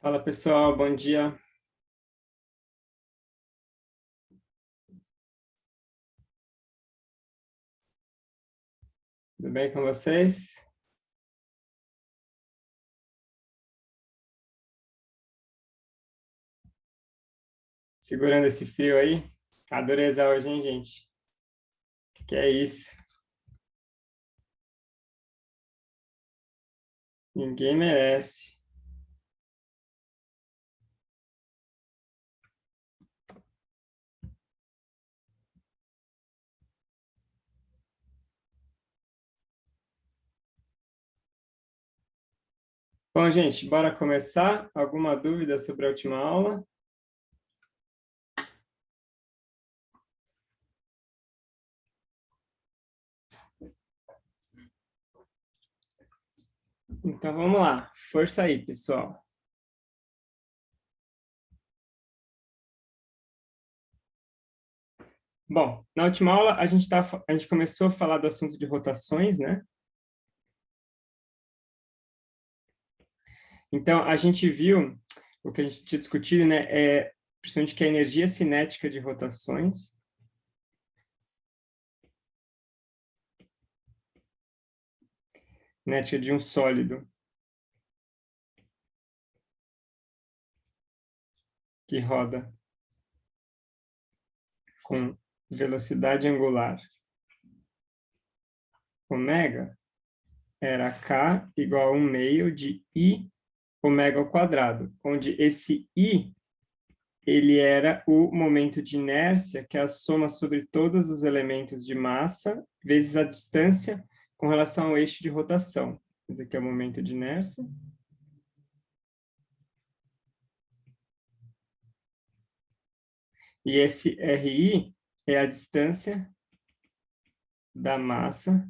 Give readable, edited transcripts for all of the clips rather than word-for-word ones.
Fala pessoal, bom dia. Tudo bem com vocês? Segurando esse frio aí? Tá dureza hoje, hein, gente? Que é isso? Ninguém merece. Bom, gente, bora começar? Alguma dúvida sobre a última aula? Então vamos lá. Força aí, pessoal. Bom, na última aula a gente começou a falar do assunto de rotações, né? Então a gente viu o que a gente tinha discutido, né? Principalmente que a energia cinética de rotações, cinética de um sólido que roda com velocidade angular ômega era K igual a 1 meio de I ômega ao quadrado, onde esse I ele era o momento de inércia, que é a soma sobre todos os elementos de massa, vezes a distância com relação ao eixo de rotação. Esse aqui é o momento de inércia. E esse RI é a distância da massa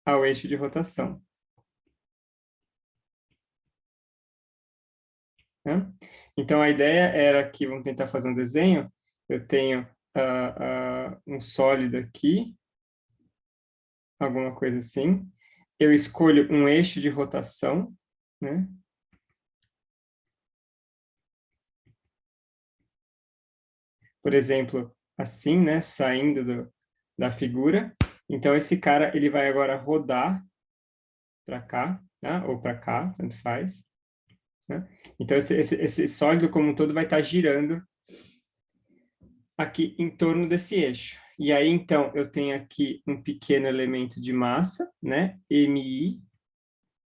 ao eixo de rotação. Né? Então, a ideia era que, vamos tentar fazer um desenho, eu tenho um sólido aqui, alguma coisa assim, eu escolho um eixo de rotação, né? Por exemplo, assim, né? Saindo da figura. Então, esse cara, ele vai agora rodar para cá, né? Ou para cá, tanto faz. Né? Então, esse sólido como um todo vai estar girando aqui em torno desse eixo. E aí, então, eu tenho aqui um pequeno elemento de massa, né? MI,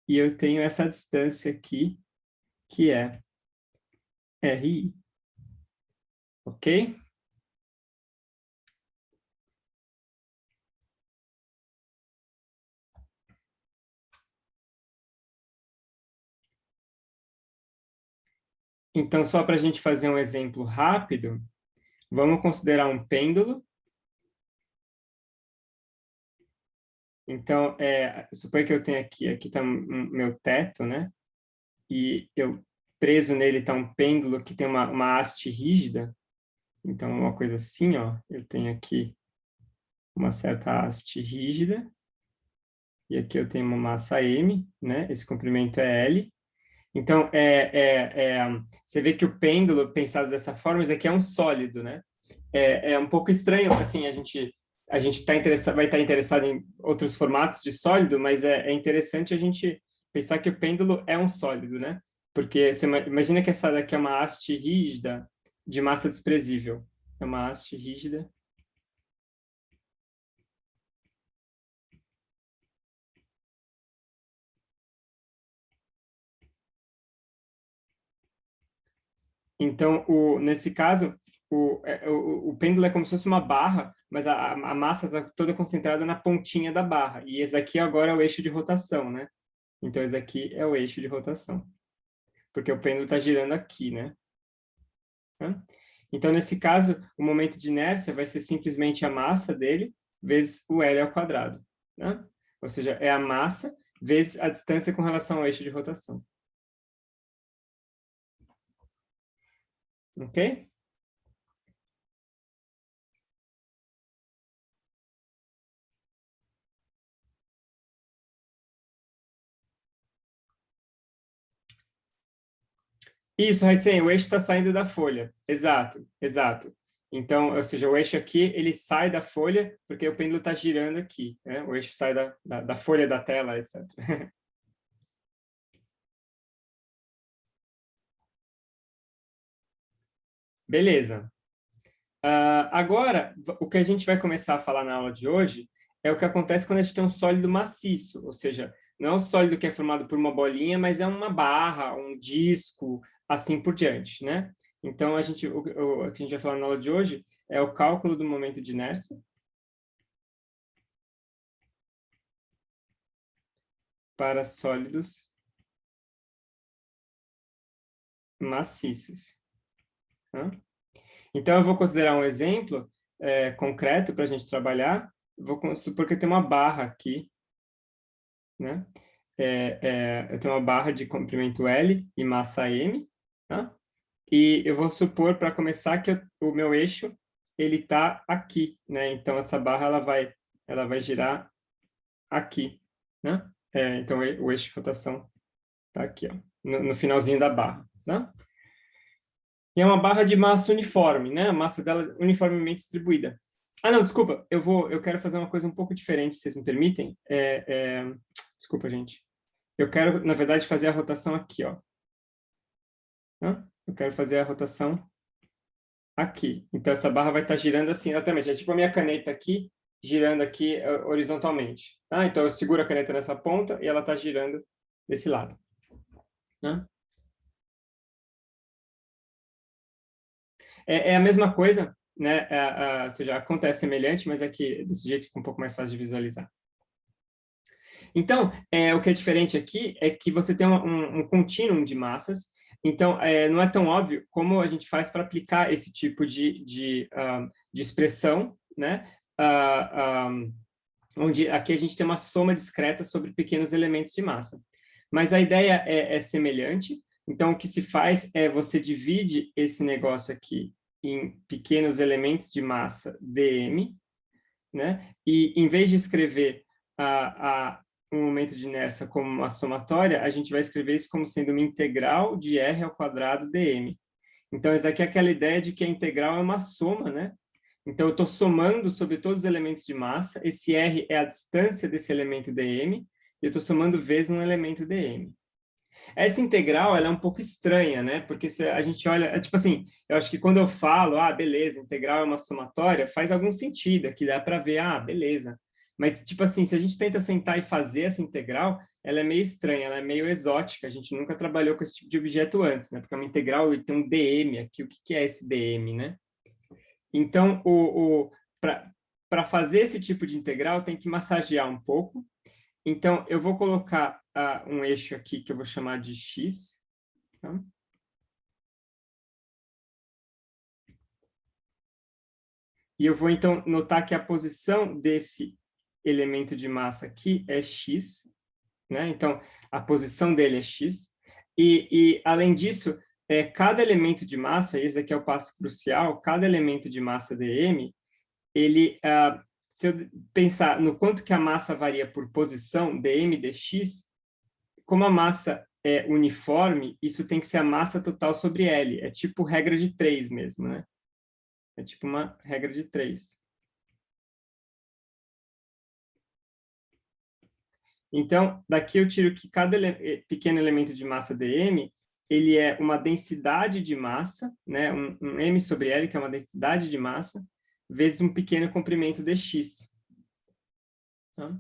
e eu tenho essa distância aqui, que é RI. Ok? Então, só para a gente fazer um exemplo rápido, vamos considerar um pêndulo. Então, suponha que eu tenho aqui está meu teto, né? E eu preso nele está um pêndulo que tem uma haste rígida. Então, uma coisa assim, ó, eu tenho aqui uma certa haste rígida, e aqui eu tenho uma massa M, né? Esse comprimento é L. Então, você vê que o pêndulo, pensado dessa forma, isso aqui é um sólido, né? É um pouco estranho, assim, a gente vai estar interessado em outros formatos de sólido, mas é interessante a gente pensar que o pêndulo é um sólido, né? Porque você imagina que essa daqui é uma haste rígida de massa desprezível. É uma haste rígida. Então, nesse caso, o pêndulo é como se fosse uma barra, mas a massa está toda concentrada na pontinha da barra. E esse aqui agora é o eixo de rotação, né? Então, esse aqui é o eixo de rotação. Porque o pêndulo está girando aqui, né? Tá? Então, nesse caso, o momento de inércia vai ser simplesmente a massa dele vezes o L ao quadrado. Né? Ou seja, é a massa vezes a distância com relação ao eixo de rotação. Ok? Isso, Raicen, o eixo está saindo da folha. Exato, exato. Então, ou seja, o eixo aqui, ele sai da folha, porque o pêndulo está girando aqui, né? O eixo sai da folha da tela, etc. Beleza. Agora, o que a gente vai começar a falar na aula de hoje é o que acontece quando a gente tem um sólido maciço, ou seja, não é um sólido que é formado por uma bolinha, mas é uma barra, um disco, assim por diante, né? Então, o que a gente vai falar na aula de hoje é o cálculo do momento de inércia para sólidos maciços. Tá? Então, eu vou considerar um exemplo concreto para a gente trabalhar. Vou supor que eu tenho uma barra aqui, né? Eu tenho uma barra de comprimento L e massa M, tá? E eu vou supor, para começar, que o meu eixo ele está aqui, né? Então, essa barra ela vai girar aqui, né? Então, o eixo de rotação está aqui, ó, no finalzinho da barra, né? E é uma barra de massa uniforme, né? A massa dela uniformemente distribuída. Ah, não, desculpa, eu quero fazer uma coisa um pouco diferente, se vocês me permitem. Desculpa, gente. Eu quero, na verdade, fazer a rotação aqui, ó. Né? Eu quero fazer a rotação aqui. Então, essa barra vai estar girando assim, exatamente. É tipo a minha caneta aqui, girando aqui horizontalmente. Tá? Então, eu seguro a caneta nessa ponta e ela está girando desse lado. Né? É a mesma coisa, né? Ou seja, acontece semelhante, mas é que desse jeito fica um pouco mais fácil de visualizar. Então, o que é diferente aqui é que você tem um contínuo de massas, então não é tão óbvio como a gente faz para aplicar esse tipo de expressão, né? Onde aqui a gente tem uma soma discreta sobre pequenos elementos de massa. Mas a ideia é semelhante, então o que se faz é você divide esse negócio aqui em pequenos elementos de massa dm, né? E em vez de escrever um momento de inércia como uma somatória, a gente vai escrever isso como sendo uma integral de r ao quadrado dm. Então, isso daqui é aquela ideia de que a integral é uma soma, né? Então, eu estou somando sobre todos os elementos de massa, esse r é a distância desse elemento dm, e eu estou somando vezes um elemento dm. Essa integral, ela é um pouco estranha, né? Porque se a gente olha, tipo assim, eu acho que quando eu falo, beleza, integral é uma somatória, faz algum sentido, aqui dá para ver, beleza. Mas, tipo assim, se a gente tenta sentar e fazer essa integral, ela é meio estranha, ela é meio exótica, a gente nunca trabalhou com esse tipo de objeto antes, né? Porque é uma integral e tem um dm aqui, o que é esse dm, né? Então, para fazer esse tipo de integral, tem que massagear um pouco. Então, eu vou colocar um eixo aqui que eu vou chamar de x. Tá? E eu vou, então, notar que a posição desse elemento de massa aqui é x. Né? Então, a posição dele é x. Além disso, cada elemento de massa, esse aqui é o passo crucial, cada elemento de massa dm, ele, se eu pensar no quanto que a massa varia por posição, dm dx, como a massa é uniforme, isso tem que ser a massa total sobre L. É tipo regra de 3 mesmo, né? É tipo uma regra de 3. Então, daqui eu tiro que cada pequeno elemento de massa dm, ele é uma densidade de massa, né? Um m sobre L, que é uma densidade de massa, vezes um pequeno comprimento dx. Tá?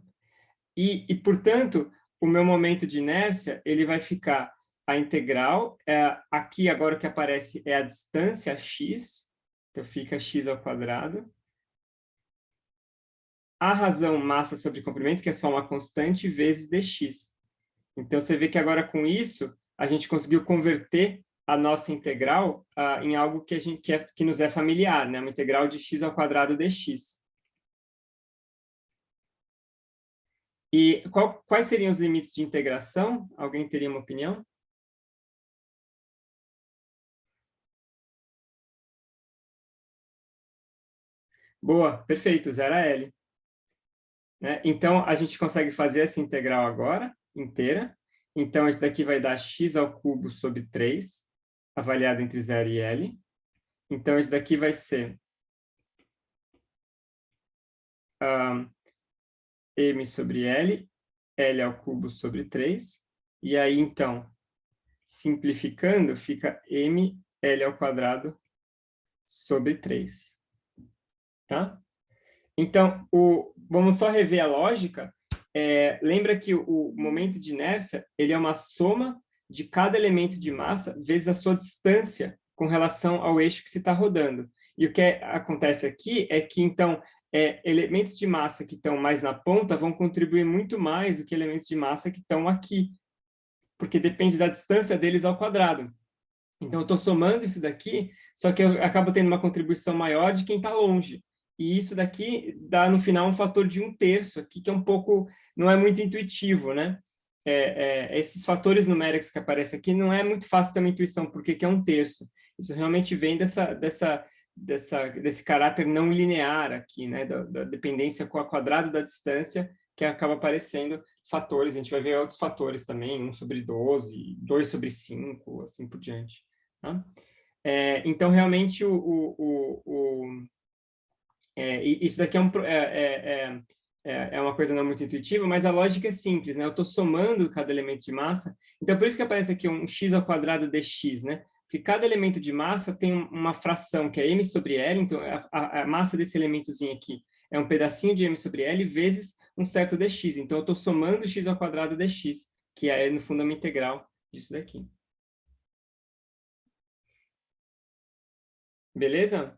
Portanto, o meu momento de inércia, ele vai ficar a integral, aqui agora o que aparece é a distância x, então fica x ao quadrado, a razão massa sobre comprimento, que é só uma constante, vezes dx. Então, você vê que agora com isso, a gente conseguiu converter a nossa integral em algo que, que nos é familiar, né? Uma integral de x ao quadrado dx. E quais seriam os limites de integração? Alguém teria uma opinião? Boa, perfeito, zero a L. Né? Então, a gente consegue fazer essa integral agora, inteira. Então, isso daqui vai dar x ao cubo sobre 3. avaliado entre 0 e L. Então, isso daqui vai ser m sobre L, L ao cubo sobre 3. E aí, então, simplificando, fica m L ao quadrado sobre 3. Tá? Então, vamos só rever a lógica. Lembra que o momento de inércia ele é uma soma de cada elemento de massa vezes a sua distância com relação ao eixo que se está rodando. E o que acontece aqui é que, então, elementos de massa que estão mais na ponta vão contribuir muito mais do que elementos de massa que estão aqui, porque depende da distância deles ao quadrado. Então, eu estou somando isso daqui, só que eu acabo tendo uma contribuição maior de quem está longe. E isso daqui dá, no final, um fator de 1/3 aqui, que é um pouco, não é muito intuitivo, né? Esses fatores numéricos que aparecem aqui não é muito fácil ter uma intuição, porque que é 1/3. Isso realmente vem desse caráter não linear aqui, né? Da dependência com o quadrado da distância, que acaba aparecendo fatores. A gente vai ver outros fatores também, 1/12, 2/5, assim por diante. Tá? Então, realmente, isso daqui é uma coisa não muito intuitiva, mas a lógica é simples, né? Eu estou somando cada elemento de massa, então por isso que aparece aqui um x ao quadrado dx, né? Porque cada elemento de massa tem uma fração que é m sobre L, então a massa desse elementozinho aqui é um pedacinho de m sobre L vezes um certo dx. Então, eu estou somando x ao quadrado dx, que é, no fundo, uma integral disso daqui. Beleza?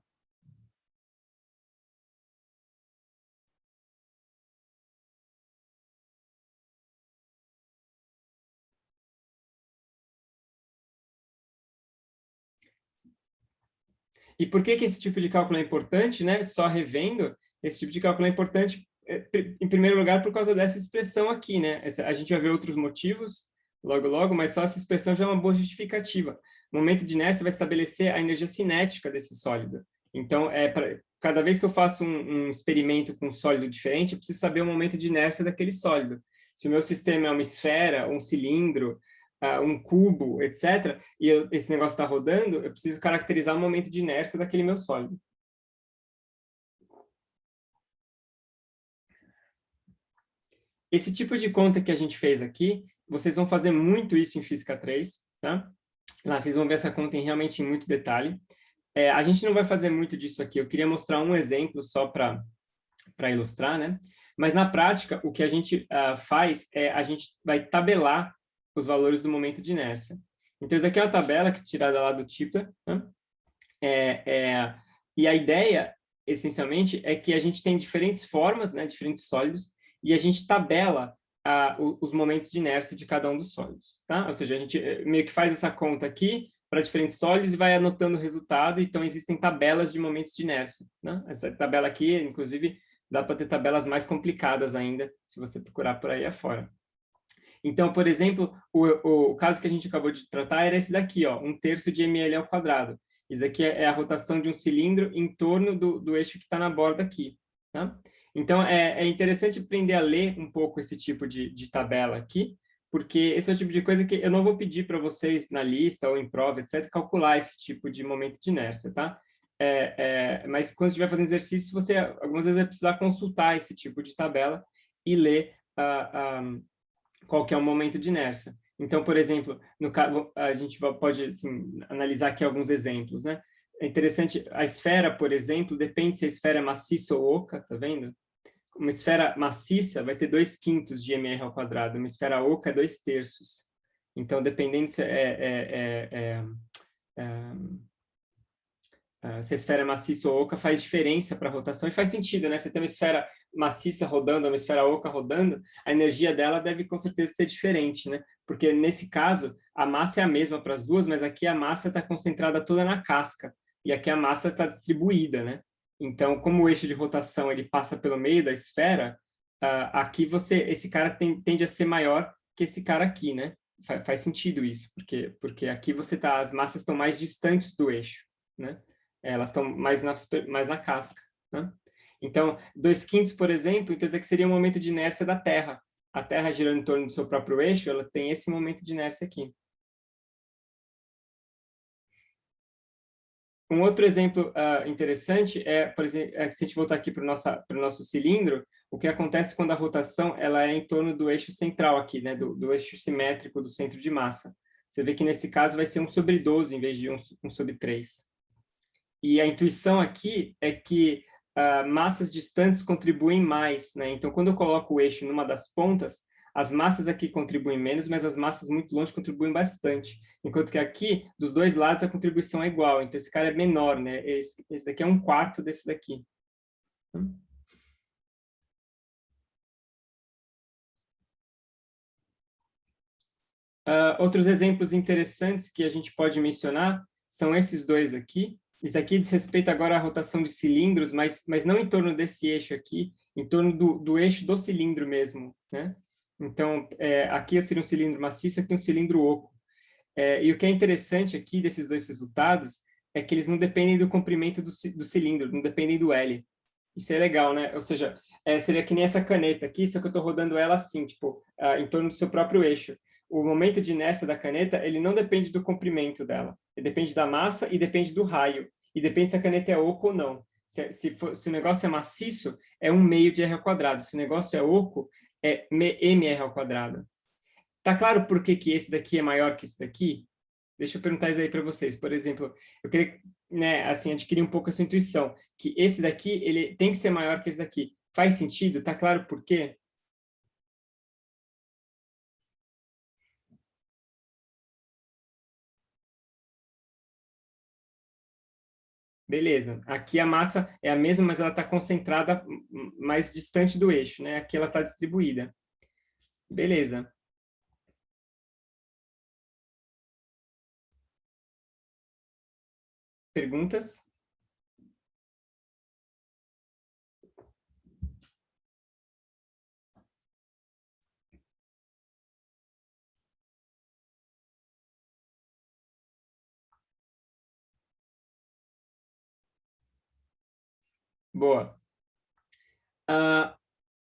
E por que que esse tipo de cálculo é importante, né? Só revendo, esse tipo de cálculo é importante, em primeiro lugar, por causa dessa expressão aqui, né? A gente vai ver outros motivos logo, logo, mas só essa expressão já é uma boa justificativa. O momento de inércia vai estabelecer a energia cinética desse sólido. Então, cada vez que eu faço um experimento com um sólido diferente, eu preciso saber o momento de inércia daquele sólido. Se o meu sistema é uma esfera, um cilindro, um cubo, etc., e esse negócio está rodando, eu preciso caracterizar o momento de inércia daquele meu sólido. Esse tipo de conta que a gente fez aqui, vocês vão fazer muito isso em Física 3, tá? Lá vocês vão ver essa conta realmente em muito detalhe. A gente não vai fazer muito disso aqui, eu queria mostrar um exemplo só para ilustrar, né? Mas na prática, o que a gente faz é a gente vai tabelar os valores do momento de inércia. Então, isso aqui é uma tabela que é tirada lá do Tipler, né? E a ideia, essencialmente, é que a gente tem diferentes formas, né, diferentes sólidos, e a gente tabela os momentos de inércia de cada um dos sólidos. Tá? Ou seja, a gente meio que faz essa conta aqui para diferentes sólidos e vai anotando o resultado, então existem tabelas de momentos de inércia. Né? Essa tabela aqui, inclusive, dá para ter tabelas mais complicadas ainda, se você procurar por aí afora. Então, por exemplo, o caso que a gente acabou de tratar era esse daqui, ó, 1/3 de ml ao quadrado. Isso daqui é a rotação de um cilindro em torno do eixo que está na borda aqui. Tá? Então, é interessante aprender a ler um pouco esse tipo de tabela aqui, porque esse é o tipo de coisa que eu não vou pedir para vocês na lista ou em prova, etc., calcular esse tipo de momento de inércia, tá? Mas quando estiver fazendo exercício, você algumas vezes vai precisar consultar esse tipo de tabela e ler qual que é o momento de inércia. Então, por exemplo, no caso, a gente pode assim, analisar aqui alguns exemplos, né? É interessante, a esfera, por exemplo, depende se a esfera é maciça ou oca, tá vendo? Uma esfera maciça vai ter 2/5 de mr ao quadrado, uma esfera oca é 2/3. Então, dependendo se se a esfera é maciça ou oca, faz diferença para a rotação, e faz sentido, né? Você tem uma esfera maciça rodando, uma esfera oca rodando, a energia dela deve com certeza ser diferente, né? Porque nesse caso, a massa é a mesma para as duas, mas aqui a massa está concentrada toda na casca, e aqui a massa está distribuída, né? Então, como o eixo de rotação ele passa pelo meio da esfera, aqui esse cara tende a ser maior que esse cara aqui, né? Faz sentido isso, porque aqui as massas estão mais distantes do eixo, né? Elas estão mais na casca. Né? Então, 2/5, por exemplo, então, que seria o momento de inércia da Terra. A Terra girando em torno do seu próprio eixo, ela tem esse momento de inércia aqui. Um outro exemplo interessante é, por exemplo, se a gente voltar aqui para o nosso cilindro, o que acontece quando a rotação ela é em torno do eixo central aqui, né, do eixo simétrico do centro de massa. Você vê que nesse caso vai ser 1/12 em vez de 1/3. E a intuição aqui é que massas distantes contribuem mais, né? Então, quando eu coloco o eixo numa das pontas, as massas aqui contribuem menos, mas as massas muito longe contribuem bastante. Enquanto que aqui, dos dois lados, a contribuição é igual. Então, esse cara é menor, né? Esse daqui é 1/4 desse daqui. Outros exemplos interessantes que a gente pode mencionar são esses dois aqui. Isso aqui diz respeito agora à rotação de cilindros, mas não em torno desse eixo aqui, em torno do eixo do cilindro mesmo, né? Então, aqui seria um cilindro maciço, aqui um cilindro oco. E o que é interessante aqui desses dois resultados é que eles não dependem do comprimento do cilindro, não dependem do L. Isso é legal, né? Ou seja, seria que nem essa caneta aqui, só que eu estou rodando ela assim, tipo, em torno do seu próprio eixo. O momento de inércia da caneta, ele não depende do comprimento dela. Ele depende da massa e depende do raio. E depende se a caneta é oco ou não. Se o negócio é maciço, é 1/2 de R ao quadrado. Se o negócio é oco, é mr ao quadrado. Tá claro por que esse daqui é maior que esse daqui? Deixa eu perguntar isso aí para vocês. Por exemplo, eu queria, né, assim, adquirir um pouco essa intuição, que esse daqui, ele tem que ser maior que esse daqui. Faz sentido? Tá claro por quê? Beleza. Aqui a massa é a mesma, mas ela está concentrada mais distante do eixo, né? Aqui ela está distribuída. Beleza. Perguntas? Boa.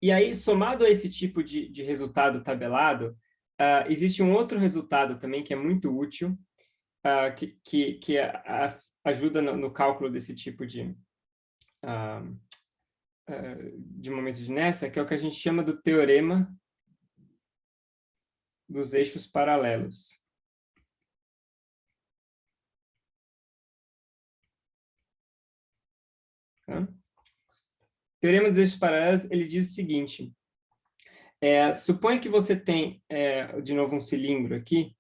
E aí, somado a esse tipo de resultado tabelado, existe um outro resultado também que é muito útil, que ajuda no cálculo desse tipo de momento de inércia, que é o que a gente chama do teorema dos eixos paralelos. Tá? O teorema dos eixos paralelos, ele diz o seguinte: suponha que você tem, de novo, um cilindro aqui.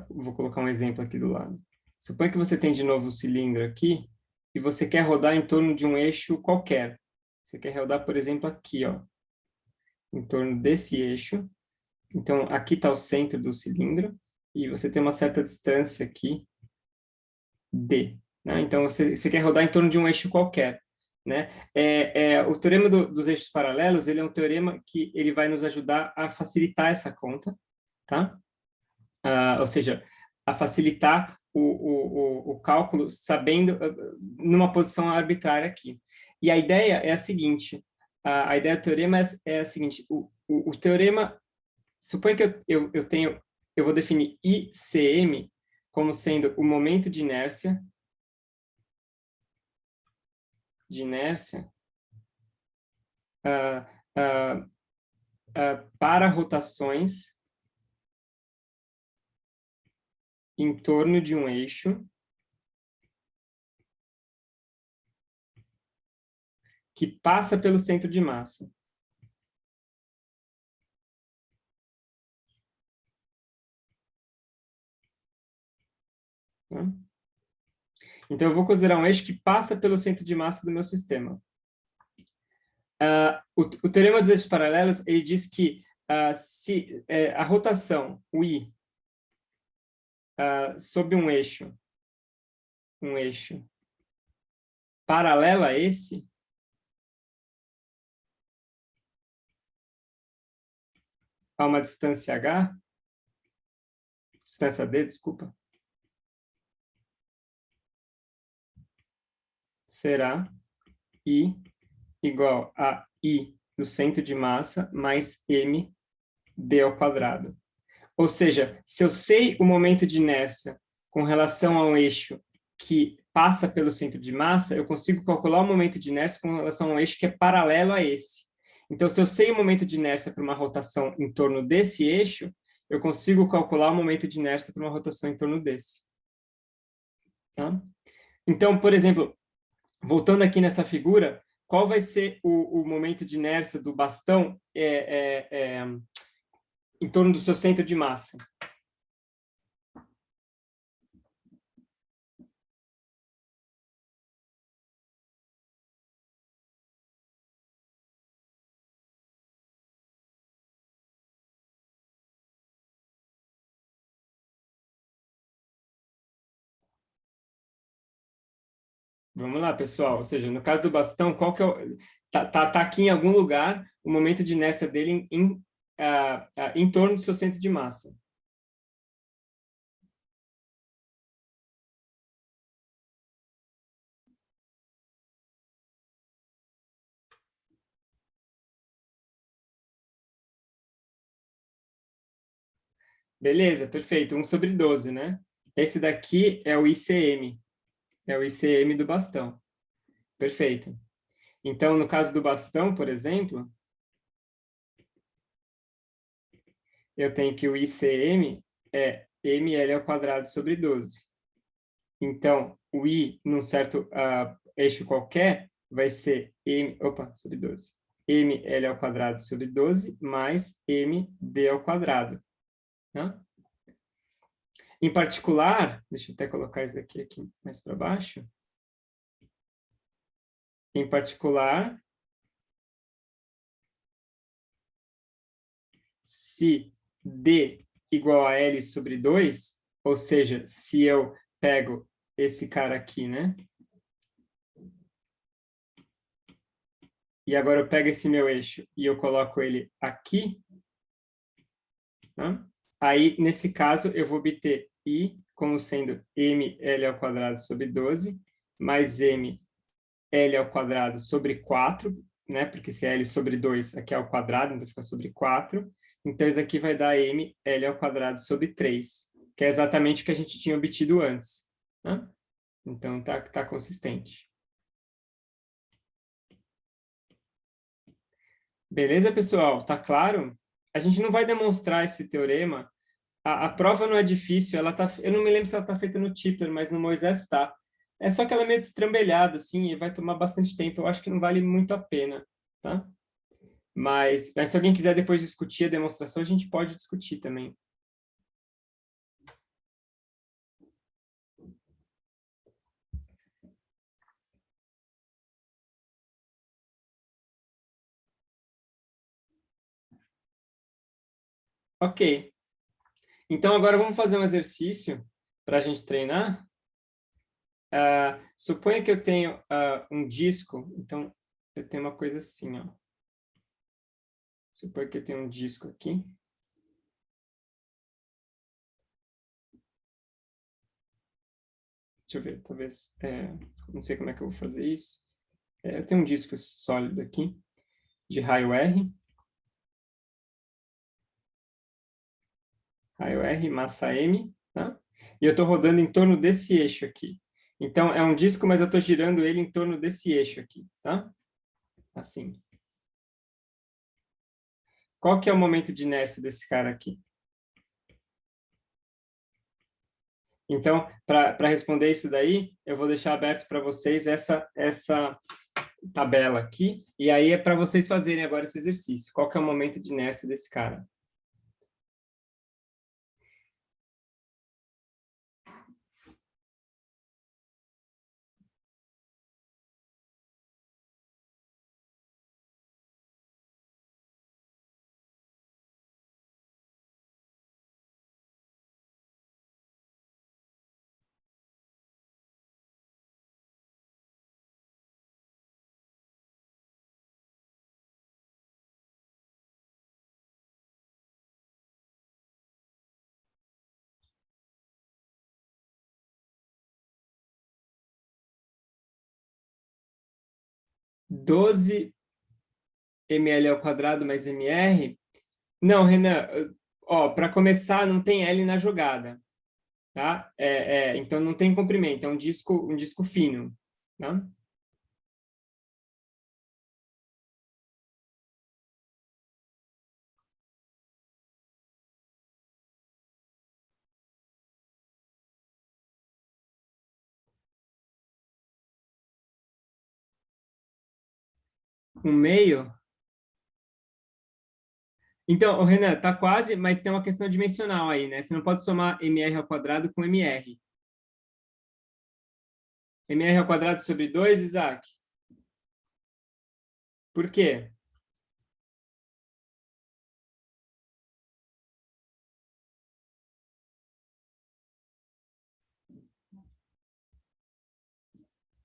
Vou colocar um exemplo aqui do lado. Suponha que você tem, de novo, um cilindro aqui e você quer rodar em torno de um eixo qualquer. Você quer rodar, por exemplo, aqui, ó, em torno desse eixo. Então, aqui está o centro do cilindro e você tem uma certa distância aqui, D. Né? Então, você quer rodar em torno de um eixo qualquer. Né? O teorema dos eixos paralelos, ele é um teorema que ele vai nos ajudar a facilitar essa conta, tá? Ou seja, a facilitar o cálculo sabendo, numa posição arbitrária aqui. E a ideia é a seguinte, a ideia do teorema é a seguinte, o teorema, suponha que eu vou definir ICM como sendo o momento de inércia para rotações em torno de um eixo que passa pelo centro de massa. Tá? Então, eu vou considerar um eixo que passa pelo centro de massa do meu sistema. O teorema dos eixos paralelos, ele diz que se a rotação, o I, sobre um eixo paralelo a esse, a uma distância h, distância d, desculpa, será I igual a I do centro de massa mais m d ao quadrado. Ou seja, se eu sei o momento de inércia com relação ao eixo que passa pelo centro de massa, eu consigo calcular o momento de inércia com relação a um eixo que é paralelo a esse. Então, se eu sei o momento de inércia para uma rotação em torno desse eixo, eu consigo calcular o momento de inércia para uma rotação em torno desse. Tá? Então, por exemplo, voltando aqui nessa figura, qual vai ser o momento de inércia do bastão em torno do seu centro de massa? Vamos lá, pessoal. Ou seja, no caso do bastão, qual que é o... Tá aqui em algum lugar o momento de inércia dele em torno do seu centro de massa. Beleza, perfeito. 1/12, né? Esse daqui é o ICM. É o ICM do bastão. Perfeito. Então, no caso do bastão, por exemplo, eu tenho que o ICM é ml² sobre 12. Então, o I, num certo eixo qualquer, vai ser sobre 12. ml² sobre 12 mais md². Tá? Em particular, deixa eu até colocar isso aqui mais para baixo. Em particular, se D igual a L/2, ou seja, se eu pego esse cara aqui, né? E agora eu pego esse meu eixo e eu coloco ele aqui, tá? Aí, nesse caso, eu vou obter I como sendo ml² sobre 12 mais ml² sobre 4, né? Porque se é L/2 aqui é ao quadrado, então fica sobre 4. Então, isso aqui vai dar ml² sobre 3, que é exatamente o que a gente tinha obtido antes. Né? Então, tá consistente. Beleza, pessoal? Tá claro? A gente não vai demonstrar esse teorema. A prova não é difícil, eu não me lembro se ela está feita no Tipler, mas no Moisés está. É só que ela é meio destrambelhada, assim, e vai tomar bastante tempo. Eu acho que não vale muito a pena, tá? Mas se alguém quiser depois discutir a demonstração, a gente pode discutir também. Ok. Então, agora vamos fazer um exercício para a gente treinar. Suponha que eu tenho um disco. Então, eu tenho uma coisa assim, ó. Suponha que eu tenho um disco aqui. Deixa eu ver, talvez... não sei como é que eu vou fazer isso. Eu tenho um disco sólido aqui, de raio R. Raio R, massa M, tá? E eu estou rodando em torno desse eixo aqui. Então, é um disco, mas eu estou girando ele em torno desse eixo aqui, tá? Assim. Qual que é o momento de inércia desse cara aqui? Então, para responder isso daí, eu vou deixar aberto para vocês essa tabela aqui, e aí é para vocês fazerem agora esse exercício. Qual que é o momento de inércia desse cara? (12 ml² mais mr? Não, Renan, para começar, não tem L na jogada. tá? Então não tem comprimento, é um disco fino, tá? Um meio. Então, ô, Renan, tá quase, mas tem uma questão dimensional aí, né? Você não pode somar mr ao quadrado com mr. Mr ao quadrado sobre 2, Isaac? Por quê?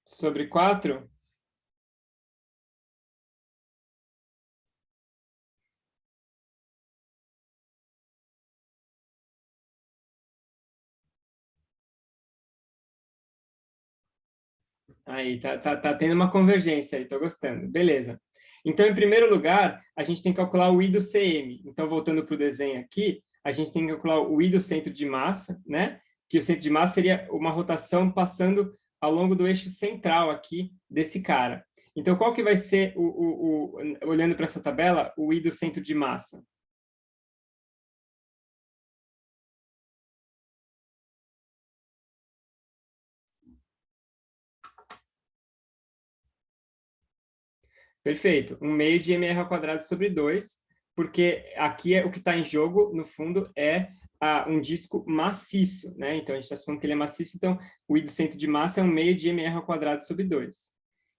Sobre 4? Aí, tá tendo uma convergência aí, tô gostando. Beleza. Então, em primeiro lugar, a gente tem que calcular o I do CM. Então, voltando para o desenho aqui, a gente tem que calcular o I do centro de massa, né? Que o centro de massa seria uma rotação passando ao longo do eixo central aqui desse cara. Então, qual que vai ser, olhando para essa tabela, o I do centro de massa? Perfeito. Um meio de mr ao quadrado sobre 2, porque aqui o que está em jogo, no fundo, é um disco maciço, né? Então, a gente está falando que ele é maciço, então o I do centro de massa é um meio de mr ao quadrado sobre 2.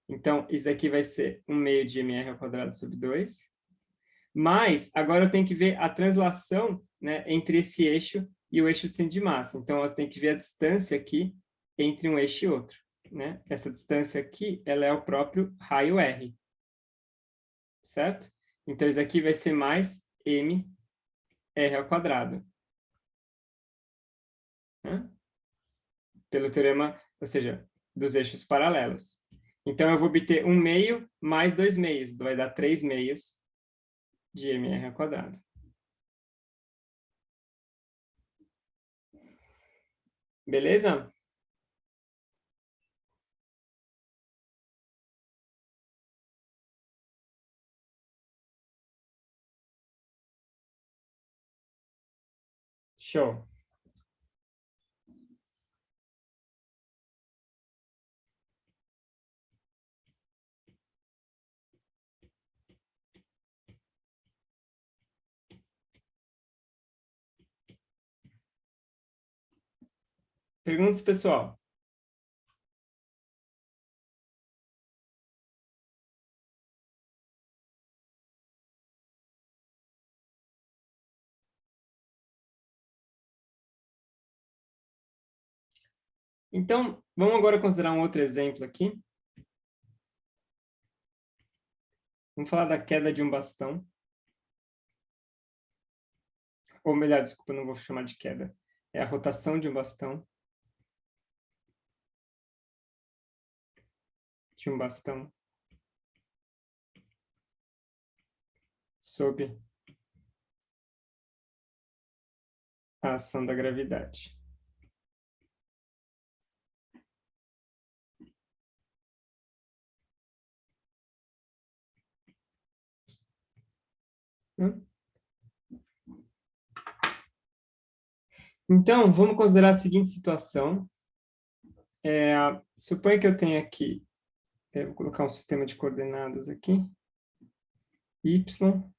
Então, isso daqui vai ser um meio de mr ao quadrado sobre 2. Mas, agora eu tenho que ver a translação, né, entre esse eixo e o eixo do centro de massa. Então, eu tenho que ver a distância aqui entre um eixo e outro, né? Essa distância aqui, ela é o próprio raio R, certo? Então, isso aqui vai ser mais mr ao quadrado, né? Pelo teorema, ou seja, dos eixos paralelos. Então, eu vou obter um meio mais 2 meios, vai dar 3 meios de mr ao quadrado. Beleza? Show. Perguntas, pessoal? Então, vamos agora considerar um outro exemplo aqui. Vamos falar da queda de um bastão. Ou melhor, desculpa, não vou chamar de queda. É a rotação de um bastão. De um bastão. Sob a ação da gravidade. Então, vamos considerar a seguinte situação. Suponha que eu tenho aqui, vou colocar um sistema de coordenadas aqui, y,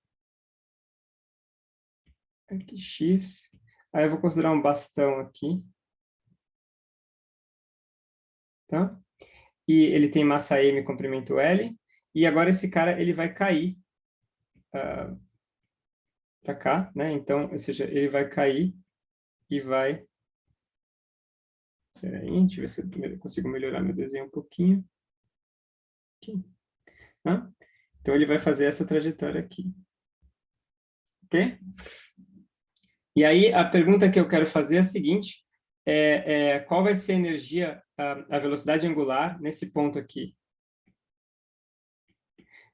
aqui x, aí eu vou considerar um bastão aqui, tá? E ele tem massa m, comprimento L, e agora esse cara ele vai cair para cá, né? Então, ou seja, ele vai cair e vai... Peraí, deixa eu ver se eu consigo melhorar meu desenho um pouquinho. Aqui, tá? Então, ele vai fazer essa trajetória aqui. Ok? E aí, a pergunta que eu quero fazer é a seguinte, qual vai ser a energia, a velocidade angular nesse ponto aqui?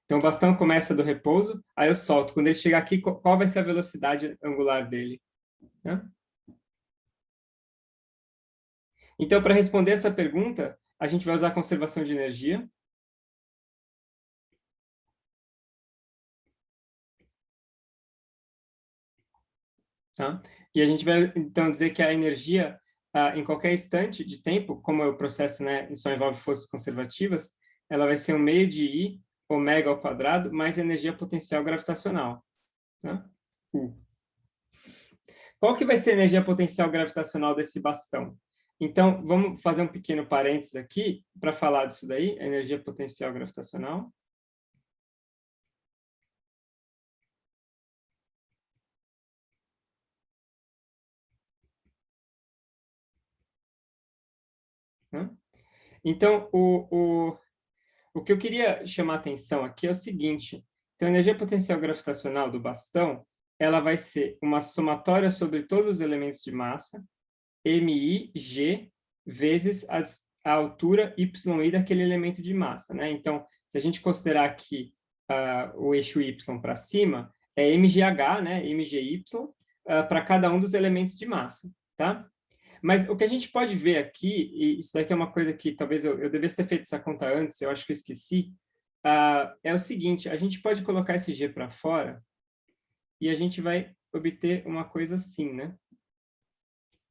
Então, o bastão começa do repouso, aí eu solto. Quando ele chegar aqui, qual vai ser a velocidade angular dele? Né? Então, para responder essa pergunta, a gente vai usar a conservação de energia. Tá? E a gente vai, então, dizer que a energia, em qualquer instante de tempo, como é o processo, né, só envolve forças conservativas, ela vai ser um meio de I ômega ao quadrado mais energia potencial gravitacional. Tá? U. Qual que vai ser a energia potencial gravitacional desse bastão? Então, vamos fazer um pequeno parênteses aqui para falar disso daí, a energia potencial gravitacional. Né? Então, o que eu queria chamar a atenção aqui é o seguinte. Então, a energia potencial gravitacional do bastão, ela vai ser uma somatória sobre todos os elementos de massa, MIG, vezes a altura YI daquele elemento de massa. Né? Então, se a gente considerar aqui o eixo Y para cima, é MGH, né? MGY, para cada um dos elementos de massa. Tá? Mas o que a gente pode ver aqui, e isso daqui é uma coisa que talvez eu devesse ter feito essa conta antes, eu acho que eu esqueci, é o seguinte, a gente pode colocar esse G para fora e a gente vai obter uma coisa assim, né?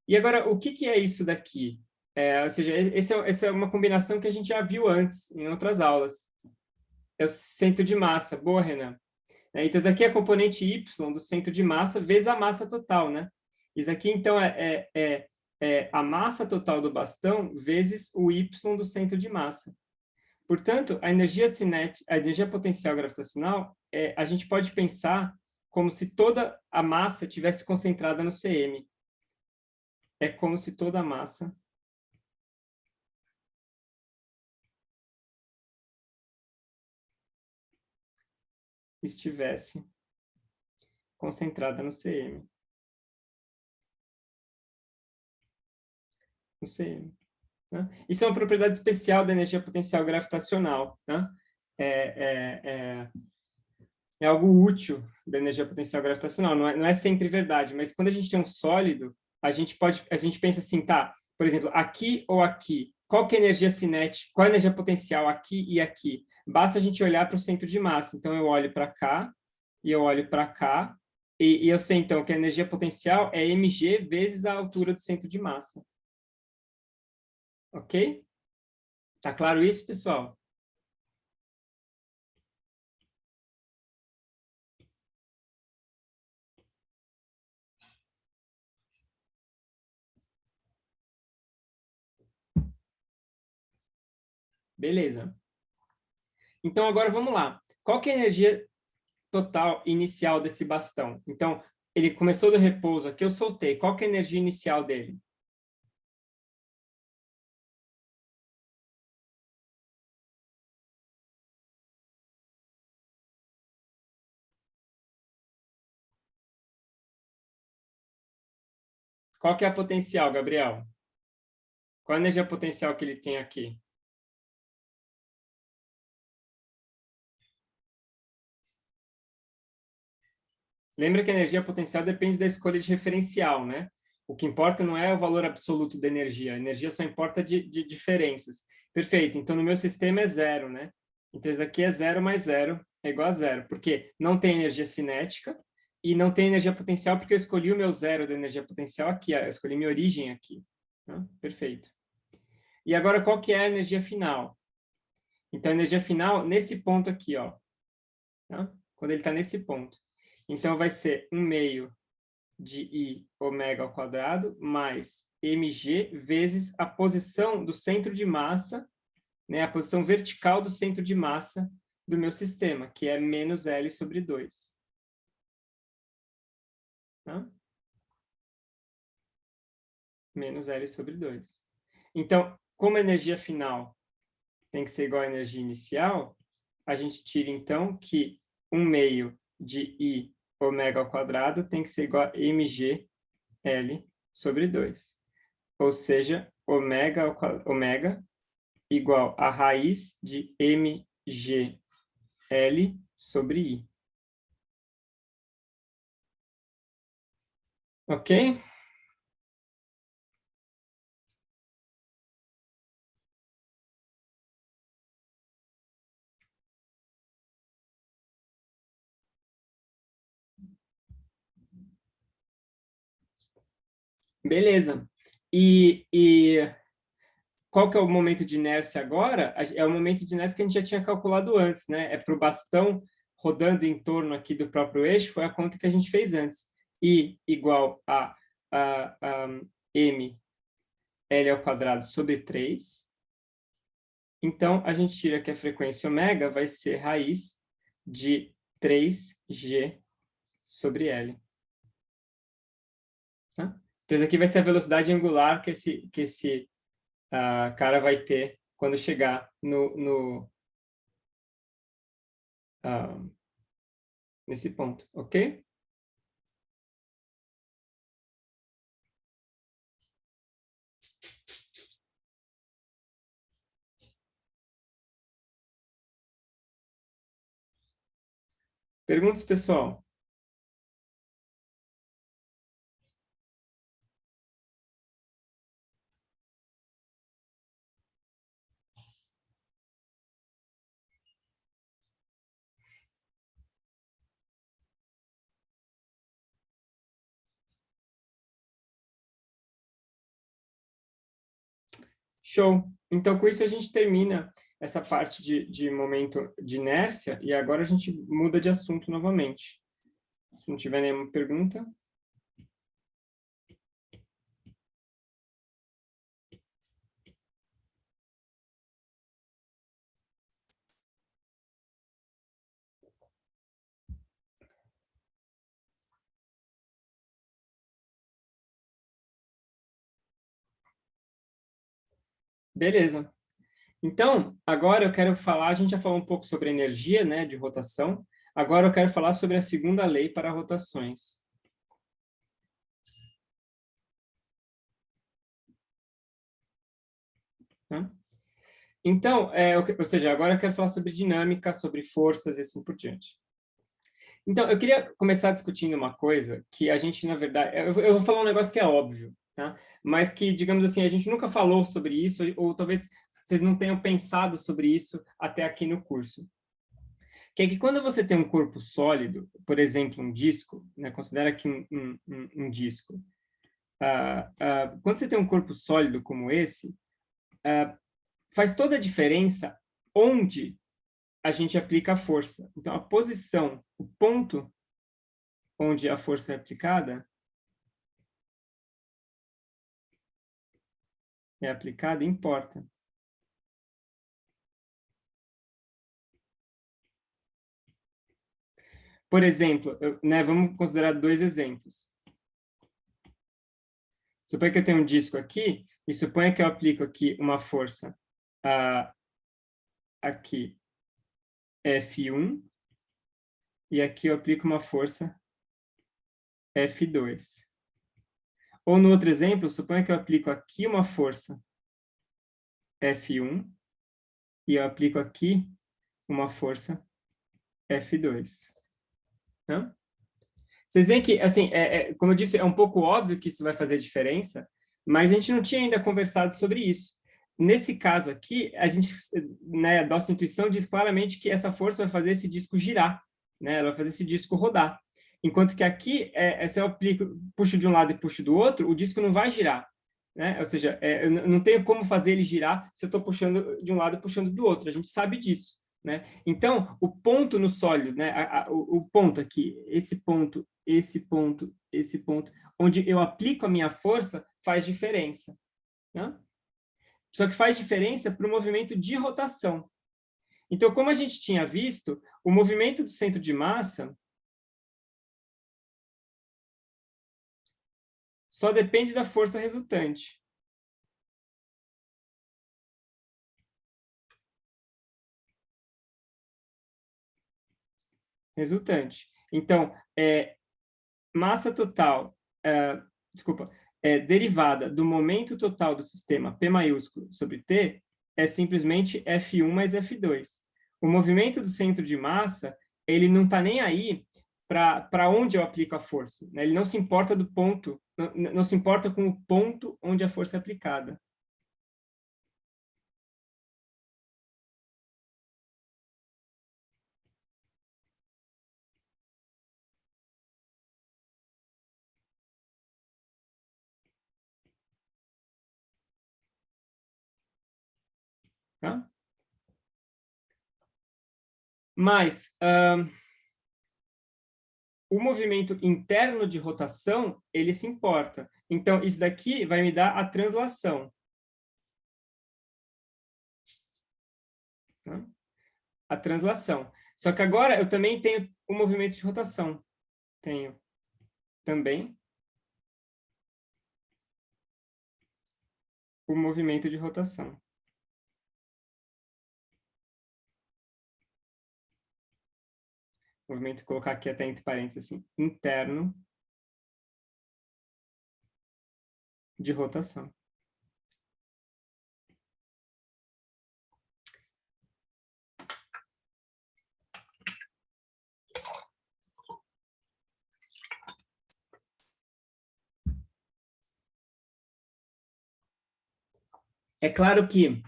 E agora, o que é isso daqui? Ou seja, essa é uma combinação que a gente já viu antes, em outras aulas. É o centro de massa. Boa, Renan. Então, isso daqui é a componente Y do centro de massa vezes a massa total, né? Isso aqui, então, é a massa total do bastão vezes o Y do centro de massa. Portanto, a energia cinética, a energia potencial gravitacional, a gente pode pensar como se toda a massa tivesse concentrada no CM. É como se toda a massa estivesse concentrada no CM. No CM. Né? Isso é uma propriedade especial da energia potencial gravitacional. Né? É, é, é, é algo útil da energia potencial gravitacional. Não é sempre verdade, mas quando a gente tem um sólido, a gente pensa assim, tá? Por exemplo, aqui ou aqui, qual que é a energia cinética? Qual é a energia potencial aqui e aqui? Basta a gente olhar para o centro de massa. Então eu olho para cá e eu olho para cá e eu sei então que a energia potencial é mg vezes a altura do centro de massa. Ok? Tá claro isso, pessoal? Beleza. Então, agora vamos lá. Qual que é a energia total inicial desse bastão? Então, ele começou do repouso aqui, eu soltei. Qual que é a energia inicial dele? Qual que é a potencial, Gabriel? Qual a energia potencial que ele tem aqui? Lembra que a energia potencial depende da escolha de referencial, né? O que importa não é o valor absoluto da energia. A energia só importa de diferenças. Perfeito. Então, no meu sistema é zero, né? Então, isso aqui é zero mais zero é igual a zero. Porque não tem energia cinética e não tem energia potencial porque eu escolhi o meu zero da energia potencial aqui. Eu escolhi minha origem aqui. Tá? Perfeito. E agora, qual que é a energia final? Então, a energia final nesse ponto aqui, ó. Tá? Quando ele está nesse ponto. Então, vai ser 1/2 de I ômega ao quadrado mais mg vezes a posição do centro de massa, né, a posição vertical do centro de massa do meu sistema, que é menos L sobre 2. Tá? Menos L sobre 2. Então, como a energia final tem que ser igual à energia inicial, a gente tira, então, que 1/2 de I ômega ao quadrado tem que ser igual a mg L sobre 2. Ou seja, ômega igual a raiz de mgl sobre I. Ok? Beleza. E qual que é o momento de inércia agora? É o momento de inércia que a gente já tinha calculado antes, né? É para o bastão rodando em torno aqui do próprio eixo, foi a conta que a gente fez antes. I igual a m L ao quadrado sobre 3. Então, a gente tira que a frequência ômega vai ser raiz de 3g sobre L. Tá? Então, isso aqui vai ser a velocidade angular que esse cara vai ter quando chegar uh, nesse ponto, ok? Perguntas, pessoal? Show! Então, com isso, a gente termina essa parte de momento de inércia e agora a gente muda de assunto novamente. Se não tiver nenhuma pergunta. Beleza. Então, agora eu quero falar, a gente já falou um pouco sobre energia, né, de rotação. Agora eu quero falar sobre a segunda lei para rotações. Tá? Então, ou seja, agora eu quero falar sobre dinâmica, sobre forças e assim por diante. Então, eu queria começar discutindo uma coisa que a gente, na verdade, eu vou falar um negócio que é óbvio, tá? Mas que, digamos assim, a gente nunca falou sobre isso, ou talvez vocês não tenham pensado sobre isso até aqui no curso. Que é que quando você tem um corpo sólido, por exemplo, um disco, né? Considera aqui um disco. Quando você tem um corpo sólido como esse, faz toda a diferença onde a gente aplica a força. Então, a posição, o ponto onde a força é aplicada importa. Por exemplo, né, vamos considerar dois exemplos. Suponha que eu tenho um disco aqui, e suponha que eu aplico aqui uma força aqui F1, e aqui eu aplico uma força F2. Ou no outro exemplo, suponha que eu aplico aqui uma força F1, e eu aplico aqui uma força F2. Tá? Vocês veem que, assim, como eu disse, é um pouco óbvio que isso vai fazer diferença, mas a gente não tinha ainda conversado sobre isso. Nesse caso aqui, a gente, né, a nossa intuição diz claramente que essa força vai fazer esse disco girar, né? Ela vai fazer esse disco rodar. Enquanto que aqui, se eu aplico, puxo de um lado e puxo do outro, o disco não vai girar, né? Ou seja, eu não tenho como fazer ele girar se eu estou puxando de um lado e puxando do outro. A gente sabe disso, né? Então, o ponto no sólido, né? O ponto aqui, esse ponto, onde eu aplico a minha força, faz diferença, né? Só que faz diferença para o movimento de rotação. Então, como a gente tinha visto, o movimento do centro de massa só depende da força resultante. Então, massa total, desculpa, derivada do momento total do sistema P maiúsculo sobre T é simplesmente F1 mais F2. O movimento do centro de massa, ele não está nem aí para onde eu aplico a força, né? Ele não se importa do ponto, não se importa com o ponto onde a força é aplicada. tá? Mas o movimento interno de rotação, ele se importa. Então, isso daqui vai me dar a translação. Tá? A translação. Só que agora eu também tenho o movimento de rotação. Tenho também o movimento de rotação. Movimento, colocar aqui até entre parênteses assim, interno de rotação. É claro que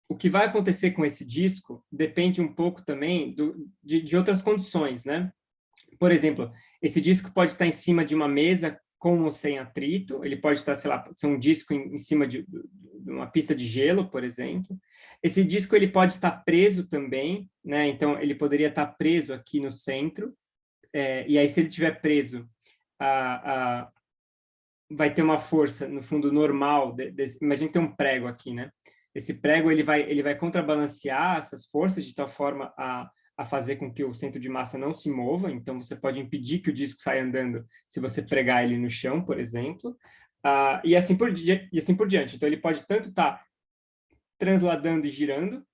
o que vai acontecer com esse disco depende um pouco também de outras condições, né? Por exemplo, esse disco pode estar em cima de uma mesa com ou sem atrito, ele pode estar, sei lá, ser um disco em cima de uma pista de gelo, por exemplo. Esse disco ele pode estar preso também, né? Então, ele poderia estar preso aqui no centro, e aí, se ele estiver preso, vai ter uma força, no fundo, normal. Imagina que tem um prego aqui, né? Esse prego ele vai contrabalancear essas forças de tal forma a fazer com que o centro de massa não se mova. Então, você pode impedir que o disco saia andando se você pregar ele no chão, por exemplo. E assim por diante. Então, ele pode tanto estar transladando e girando,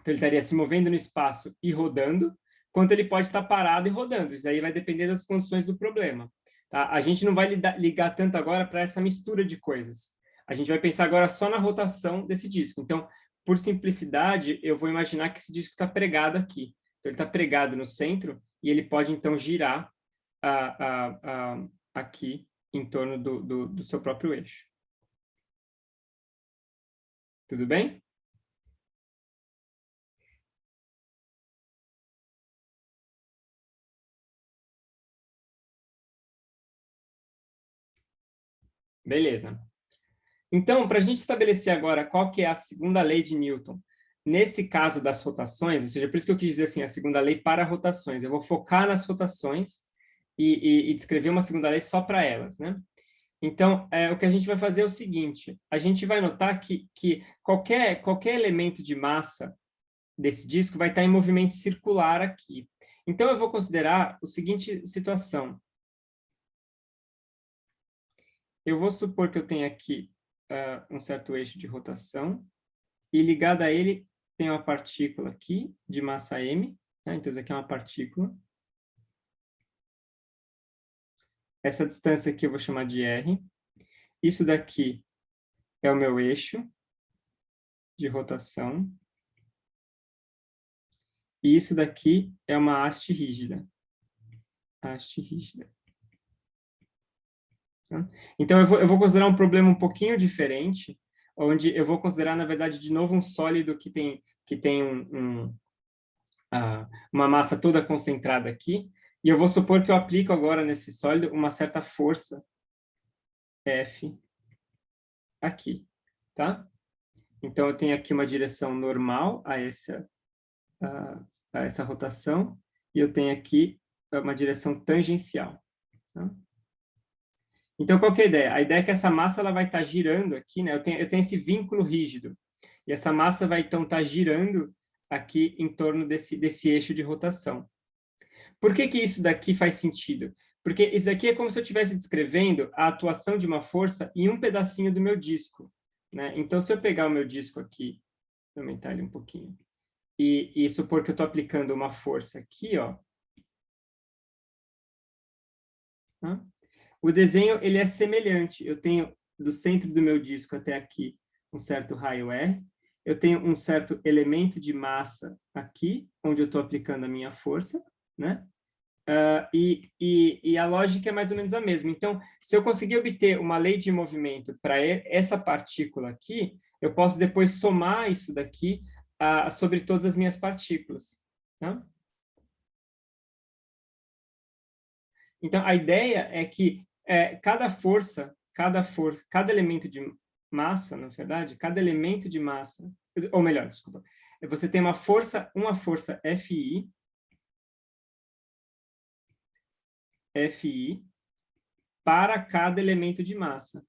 então ele estaria se movendo no espaço e rodando, quanto ele pode estar parado e rodando. Isso aí vai depender das condições do problema. Tá? A gente não vai ligar tanto agora para essa mistura de coisas. A gente vai pensar agora só na rotação desse disco. Então, por simplicidade, eu vou imaginar que esse disco está pregado aqui. Então, ele está pregado no centro e ele pode, então, girar aqui em torno do seu próprio eixo. Tudo bem? Beleza. Então, para a gente estabelecer agora qual que é a segunda lei de Newton, nesse caso das rotações, ou seja, por isso que eu quis dizer assim, a segunda lei para rotações, eu vou focar nas rotações e descrever uma segunda lei só para elas, né? Então, o que a gente vai fazer é o seguinte, a gente vai notar que qualquer elemento de massa desse disco vai estar em movimento circular aqui. Então, eu vou considerar a seguinte situação. Eu vou supor que eu tenho aqui um certo eixo de rotação, e ligado a ele tem uma partícula aqui de massa m, né? Então isso aqui é uma partícula. Essa distância aqui eu vou chamar de r. Isso daqui é o meu eixo de rotação. E isso daqui é uma haste rígida. Haste rígida. Tá? Então eu vou considerar um problema um pouquinho diferente, onde eu vou considerar, na verdade, de novo um sólido que tem uma massa toda concentrada aqui, e eu vou supor que eu aplico agora nesse sólido uma certa força F aqui, tá? Então, eu tenho aqui uma direção normal a essa rotação, e eu tenho aqui uma direção tangencial. Tá? Então, qual que é a ideia? A ideia é que essa massa ela vai estar girando aqui, né? Eu tenho esse vínculo rígido, e essa massa vai, então, estar girando aqui em torno desse eixo de rotação. Por que isso daqui faz sentido? Porque isso daqui é como se eu estivesse descrevendo a atuação de uma força em um pedacinho do meu disco. Né? Então, se eu pegar o meu disco aqui, vou aumentar ele um pouquinho, e supor que eu estou aplicando uma força aqui, ó, tá? O desenho ele é semelhante. Eu tenho do centro do meu disco até aqui um certo raio R, eu tenho um certo elemento de massa aqui, onde eu estou aplicando a minha força, né? E a lógica é mais ou menos a mesma. Então, se eu conseguir obter uma lei de movimento para essa partícula aqui, eu posso depois somar isso daqui sobre todas as minhas partículas. Tá? Então, a ideia é que cada elemento massa, na verdade, cada elemento de massa, ou melhor, desculpa, você tem uma força FI, para cada elemento de massa.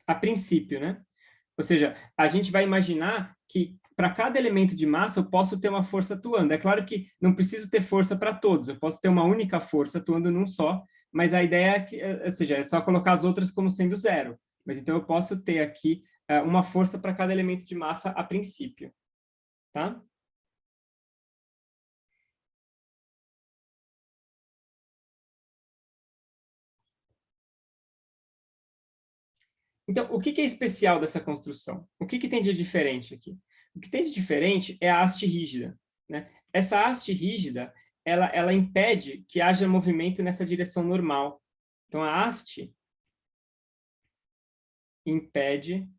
A princípio, né? Ou seja, a gente vai imaginar que para cada elemento de massa eu posso ter uma força atuando. É claro que não preciso ter força para todos, eu posso ter uma única força atuando num só, mas a ideia é que, ou seja, é só colocar as outras como sendo zero. Mas então eu posso ter aqui uma força para cada elemento de massa a princípio, tá? Então, o que é especial dessa construção? O que tem de diferente aqui? O que tem de diferente é a haste rígida, né? Essa haste rígida, ela impede que haja movimento nessa direção normal. Então, a haste impede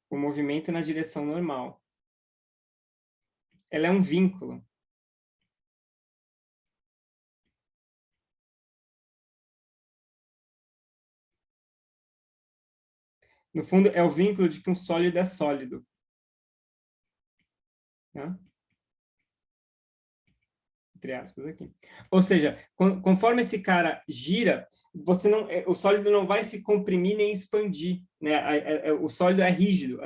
o movimento na direção normal. Ela é um vínculo. No fundo, é o vínculo de que um sólido é sólido. Né? Entre aspas aqui. Ou seja, conforme esse cara gira, o sólido não vai se comprimir nem expandir, né? O sólido é rígido,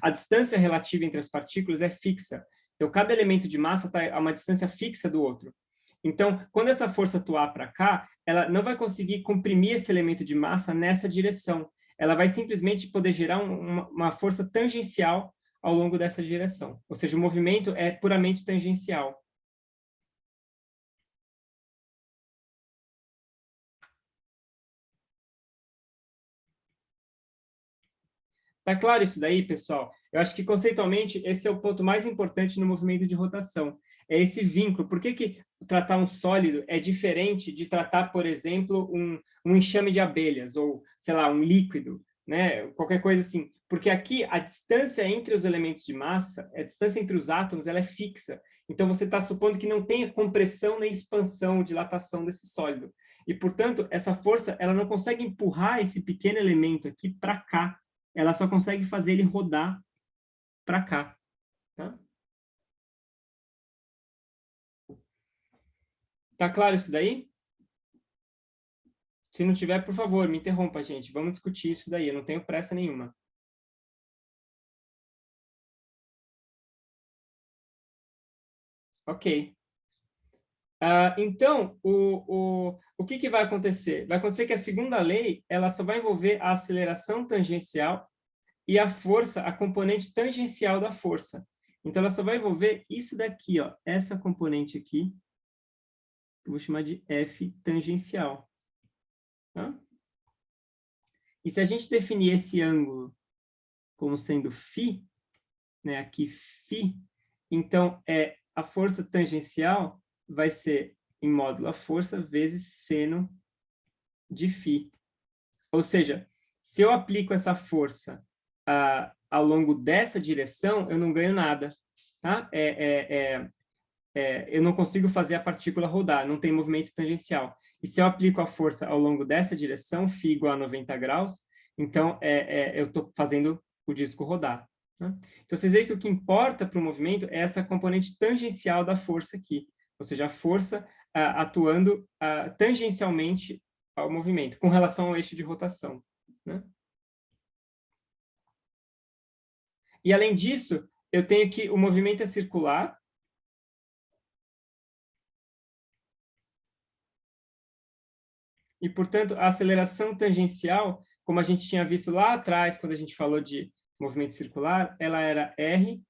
a distância relativa entre as partículas é fixa. Então, cada elemento de massa está a uma distância fixa do outro. Então, quando essa força atuar para cá, ela não vai conseguir comprimir esse elemento de massa nessa direção. Ela vai simplesmente poder gerar uma força tangencial ao longo dessa direção. Ou seja, o movimento é puramente tangencial. Tá claro isso daí, pessoal? Eu acho que, conceitualmente, esse é o ponto mais importante no movimento de rotação. É esse vínculo. Por que tratar um sólido é diferente de tratar, por exemplo, um enxame de abelhas, ou, sei lá, um líquido, né? Qualquer coisa assim. Porque aqui, a distância entre os elementos de massa, a distância entre os átomos, ela é fixa. Então, você está supondo que não tenha compressão nem expansão, dilatação desse sólido. E, portanto, essa força, ela não consegue empurrar esse pequeno elemento aqui para cá, ela só consegue fazer ele rodar para cá. Tá? Tá claro isso daí? Se não tiver, por favor, me interrompa, gente. Vamos discutir isso daí. Eu não tenho pressa nenhuma. Ok. Então, o que vai acontecer? Vai acontecer que a segunda lei ela só vai envolver a aceleração tangencial e a força, a componente tangencial da força. Então, ela só vai envolver isso daqui, ó, essa componente aqui, que eu vou chamar de F tangencial. Tá? E se a gente definir esse ângulo como sendo φ, né, aqui φ, então a força tangencial vai ser em módulo a força vezes seno de φ. Ou seja, se eu aplico essa força ao longo dessa direção, eu não ganho nada. Tá? Eu não consigo fazer a partícula rodar, não tem movimento tangencial. E se eu aplico a força ao longo dessa direção, φ igual a 90 graus, então eu estou fazendo o disco rodar. Né? Então, vocês veem que o que importa para o movimento é essa componente tangencial da força aqui, ou seja, a força atuando tangencialmente ao movimento, com relação ao eixo de rotação. Né? E, além disso, eu tenho que o movimento é circular, e, portanto, a aceleração tangencial, como a gente tinha visto lá atrás, quando a gente falou de movimento circular, ela era r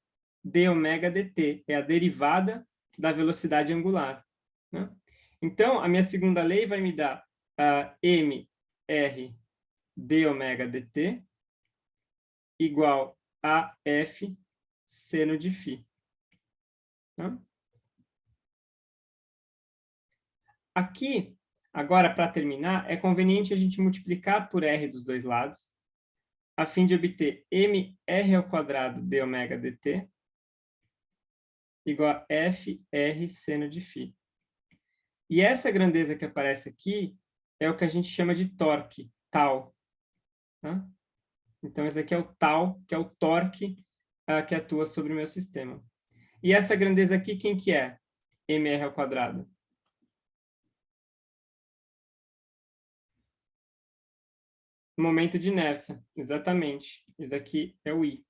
d ômega dt, é a derivada da velocidade angular. Né? Então, a minha segunda lei vai me dar m r d ômega dt igual a f seno de φ. Tá? Aqui, agora, para terminar, é conveniente a gente multiplicar por r dos dois lados, a fim de obter mr ao quadrado d ômega dt igual a FR seno de φ. E essa grandeza que aparece aqui é o que a gente chama de torque, tal. Tá? Então, esse aqui é o tal, que é o torque que atua sobre o meu sistema. E essa grandeza aqui, quem que é? mr ao quadrado. Momento de inércia, exatamente. Isso daqui é o I.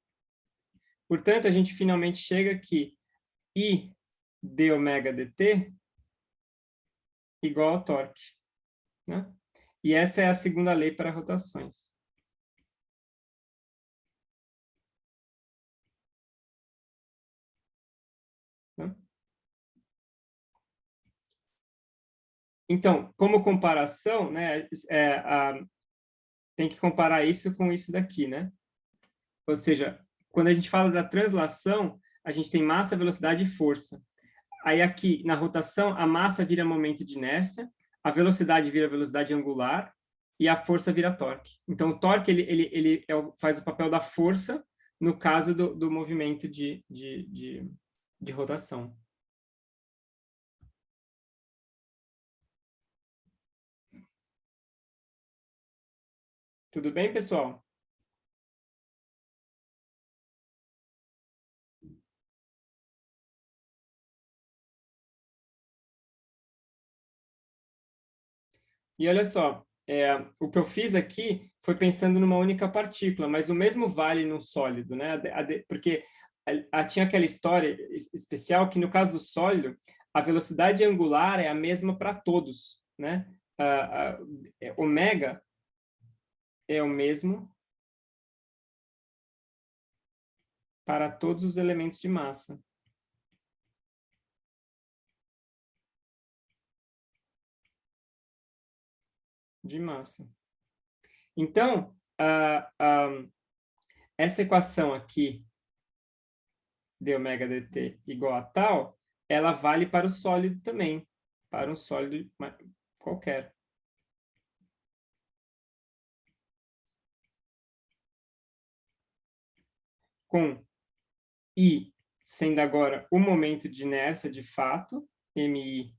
Portanto, a gente finalmente chega aqui, I d ômega dt igual ao torque. Né? E essa é a segunda lei para rotações. Né? Então, como comparação, né, tem que comparar isso com isso daqui, né? Ou seja, quando a gente fala da translação, a gente tem massa, velocidade e força. Aí aqui, na rotação, a massa vira momento de inércia, a velocidade vira velocidade angular e a força vira torque. Então, o torque ele faz o papel da força no caso do movimento de rotação. Tudo bem, pessoal? E olha só, o que eu fiz aqui foi pensando numa única partícula, mas o mesmo vale num sólido, né? Porque tinha aquela história especial que, no caso do sólido, a velocidade angular é a mesma para todos, né? Ômega é o mesmo para todos os elementos de massa. Então, essa equação aqui, d ômega dt igual a tal, ela vale para o sólido também, para um sólido qualquer. Com I sendo agora o momento de inércia de fato, MI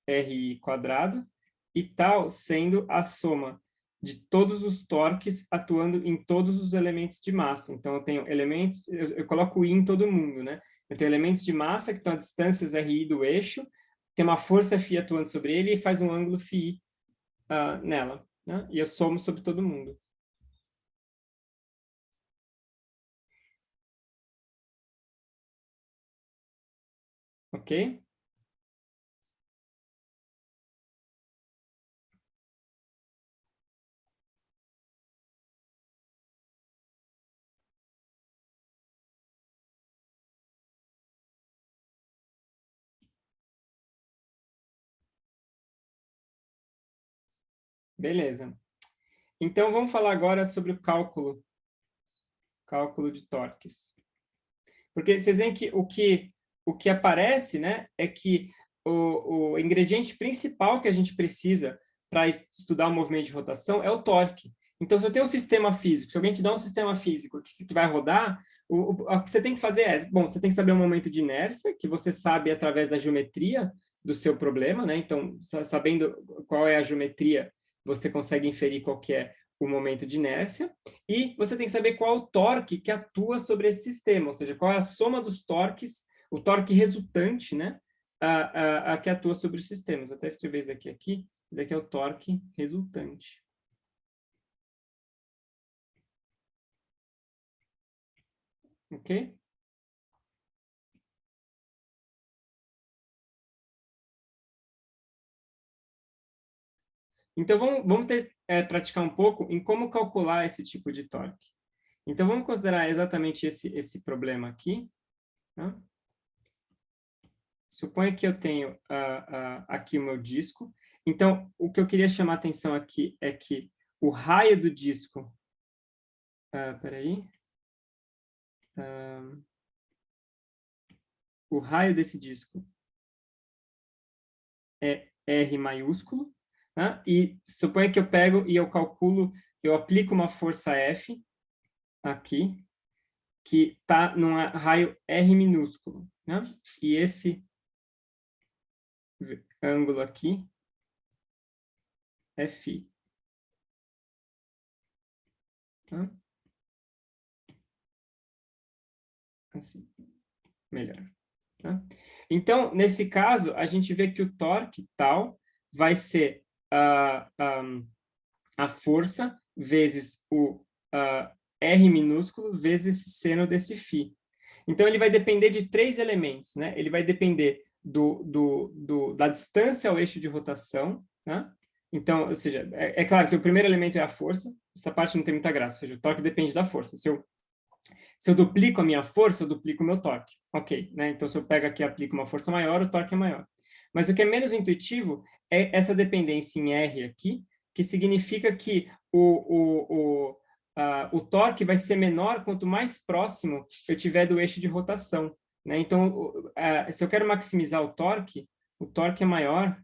RI quadrado, e tal sendo a soma de todos os torques atuando em todos os elementos de massa. Então, eu tenho elementos, eu coloco I em todo mundo, né? Eu tenho elementos de massa que estão a distâncias RI do eixo, tem uma força φ atuando sobre ele e faz um ângulo φ nela, né? E eu somo sobre todo mundo. Ok? Beleza. Então, vamos falar agora sobre o cálculo de torques. Porque vocês veem que o que aparece, né, é que o ingrediente principal que a gente precisa para estudar o movimento de rotação é o torque. Então, se eu tenho um sistema físico, se alguém te dá um sistema físico que vai rodar, o que você tem que fazer é, bom, você tem que saber o momento de inércia, que você sabe através da geometria do seu problema, né? Então, sabendo qual é a geometria, você consegue inferir qual que é o momento de inércia, e você tem que saber qual é o torque que atua sobre esse sistema, ou seja, qual é a soma dos torques, o torque resultante, né, que atua sobre os sistemas. Vou até escrever isso aqui, isso daqui é o torque resultante. Ok? Então, vamos praticar um pouco em como calcular esse tipo de torque. Então, vamos considerar exatamente esse problema aqui. Tá? Suponha que eu tenho aqui o meu disco. Então, o que eu queria chamar a atenção aqui é que o raio do disco... peraí. O raio desse disco é R maiúsculo. Né? E suponha que eu pego e eu calculo, eu aplico uma força F aqui, que está num raio R minúsculo, né? E esse ângulo aqui é φ. Tá? Assim, melhor. Tá? Então, nesse caso, a gente vê que o torque tal vai ser a força vezes o R minúsculo vezes seno desse φ. Então, ele vai depender de 3 elementos, né? Ele vai depender da distância ao eixo de rotação, né? Então, ou seja, é claro que o primeiro elemento é a força, essa parte não tem muita graça, ou seja, o torque depende da força. Se eu duplico a minha força, eu duplico o meu torque. Ok, né? Então, se eu pego aqui e aplico uma força maior, o torque é maior. Mas o que é menos intuitivo é essa dependência em R aqui, que significa que o torque vai ser menor quanto mais próximo eu tiver do eixo de rotação, né? Então, se eu quero maximizar o torque é maior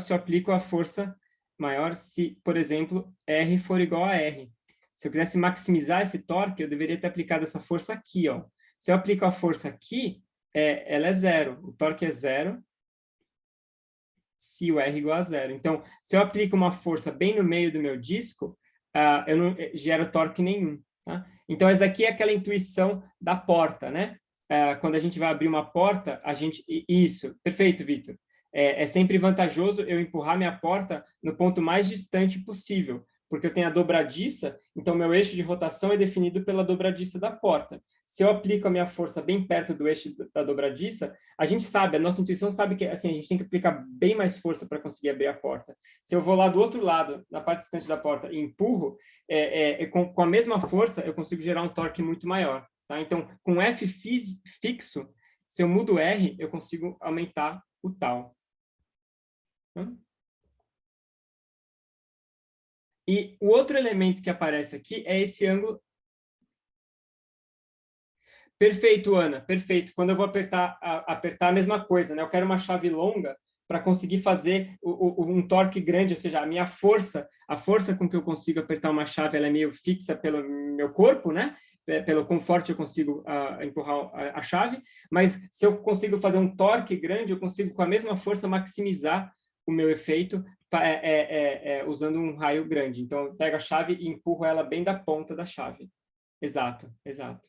se eu aplico a força maior se, por exemplo, R for igual a R. Se eu quisesse maximizar esse torque, eu deveria ter aplicado essa força aqui, ó. Se eu aplico a força aqui, ela é zero. O torque é zero se o R igual a zero. Então, se eu aplico uma força bem no meio do meu disco, eu não gero torque nenhum. Tá? Então, essa daqui é aquela intuição da porta, né? Quando a gente vai abrir uma porta, a gente... Isso, perfeito, Vitor. É sempre vantajoso eu empurrar minha porta no ponto mais distante possível, porque eu tenho a dobradiça, então meu eixo de rotação é definido pela dobradiça da porta. Se eu aplico a minha força bem perto do eixo da dobradiça, a gente sabe, a nossa intuição sabe que assim, a gente tem que aplicar bem mais força para conseguir abrir a porta. Se eu vou lá do outro lado, na parte distante da porta, e empurro, com a mesma força, eu consigo gerar um torque muito maior. Tá? Então, com F fixo, se eu mudo R, eu consigo aumentar o tal. E o outro elemento que aparece aqui é esse ângulo. Perfeito, Ana, perfeito. Quando eu vou apertar a mesma coisa, né? Eu quero uma chave longa para conseguir fazer um torque grande, ou seja, a força com que eu consigo apertar uma chave, ela é meio fixa pelo meu corpo, né? Pelo quão forte eu consigo empurrar a chave, mas se eu consigo fazer um torque grande, eu consigo com a mesma força maximizar o meu efeito usando um raio grande. Então, eu pego a chave e empurro ela bem da ponta da chave. Exato, exato.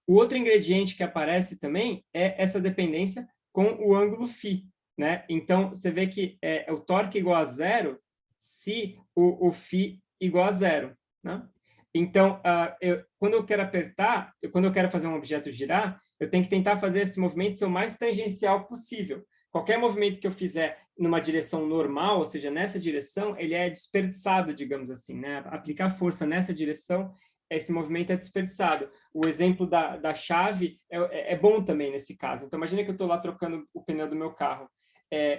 O outro ingrediente que aparece também é essa dependência com o ângulo φ, né? Então, você vê que é o torque igual a zero se o φ igual a zero, né? Então, quando eu quero apertar, quando eu quero fazer um objeto girar, eu tenho que tentar fazer esse movimento ser o mais tangencial possível. Qualquer movimento que eu fizer numa direção normal, ou seja, nessa direção, ele é desperdiçado, digamos assim, né? Aplicar força nessa direção, esse movimento é desperdiçado. O exemplo da chave é bom também nesse caso. Então, imagina que eu estou lá trocando o pneu do meu carro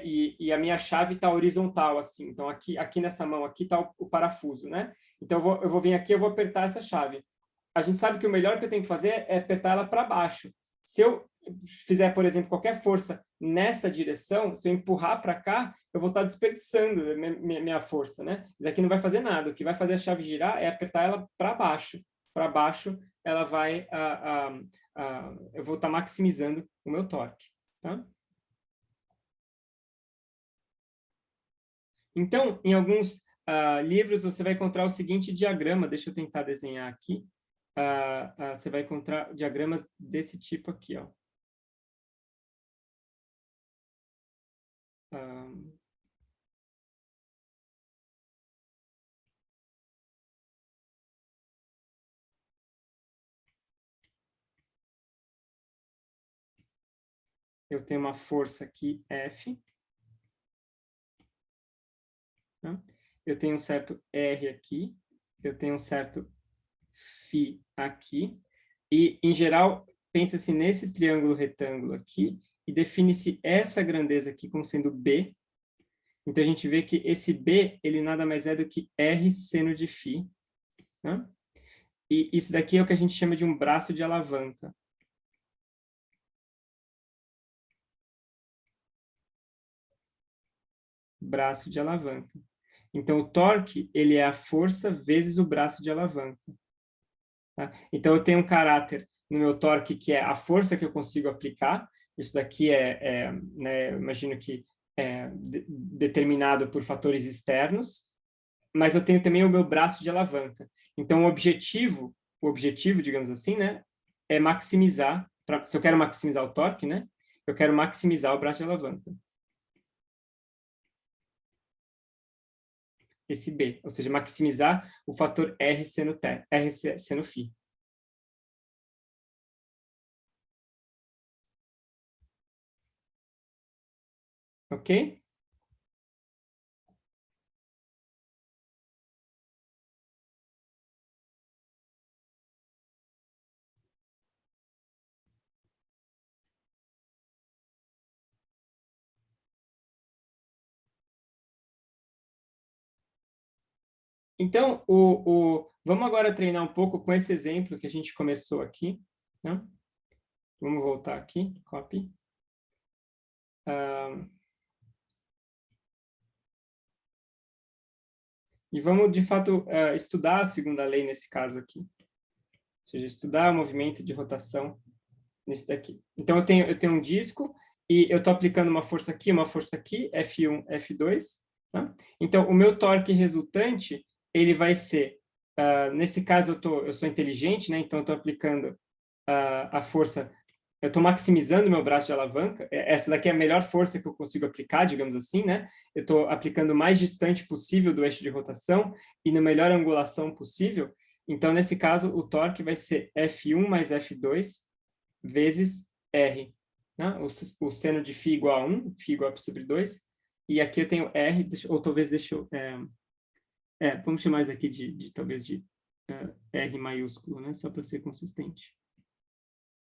e a minha chave está horizontal, assim. Então, aqui nessa mão aqui está o parafuso, né? Então, eu vou vir aqui, eu vou apertar essa chave. A gente sabe que o melhor que eu tenho que fazer é apertar ela para baixo. Se eu fizer, por exemplo, qualquer força nessa direção, se eu empurrar para cá, eu vou estar desperdiçando minha força, né? Isso aqui não vai fazer nada. O que vai fazer a chave girar é apertar ela para baixo. Para baixo, ela vai... eu vou estar maximizando o meu torque. Tá? Então, em alguns livros, você vai encontrar o seguinte diagrama. Deixa eu tentar desenhar aqui. Você vai encontrar diagramas desse tipo aqui, ó. Eu tenho uma força aqui, F. Tá? Eu tenho um certo R aqui. Eu tenho um certo φ aqui. E, em geral, pensa-se nesse triângulo retângulo aqui e define-se essa grandeza aqui como sendo B. Então, a gente vê que esse B, ele nada mais é do que R seno de φ. Né? E isso daqui é o que a gente chama de um braço de alavanca. Braço de alavanca. Então, o torque, ele é a força vezes o braço de alavanca. Tá? Então, eu tenho um caráter no meu torque que é a força que eu consigo aplicar. Isso daqui né, eu imagino que é determinado por fatores externos, mas eu tenho também o meu braço de alavanca. Então, o objetivo, digamos assim, né, é maximizar, se eu quero maximizar o torque, né, eu quero maximizar o braço de alavanca. Esse B, ou seja, maximizar o fator R seno φ. Ok? Então, vamos agora treinar um pouco com esse exemplo que a gente começou aqui. Né? Vamos voltar aqui, copy. E vamos, de fato, estudar a segunda lei nesse caso aqui. Ou seja, estudar o movimento de rotação nisso daqui. Então, eu tenho um disco e eu estou aplicando uma força aqui, F1, F2. Tá? Então, o meu torque resultante, ele vai ser, nesse caso, eu sou inteligente, né? Então, eu estou aplicando a força, eu estou maximizando o meu braço de alavanca. Essa daqui é a melhor força que eu consigo aplicar, digamos assim, né? Eu estou aplicando o mais distante possível do eixo de rotação e na melhor angulação possível. Então, nesse caso, o torque vai ser F1 mais F2 vezes R. Né? O seno de φ igual a 1, φ igual a π sobre 2. E aqui eu tenho R, ou talvez deixa eu... vamos chamar isso aqui talvez de R maiúsculo, né? Só para ser consistente.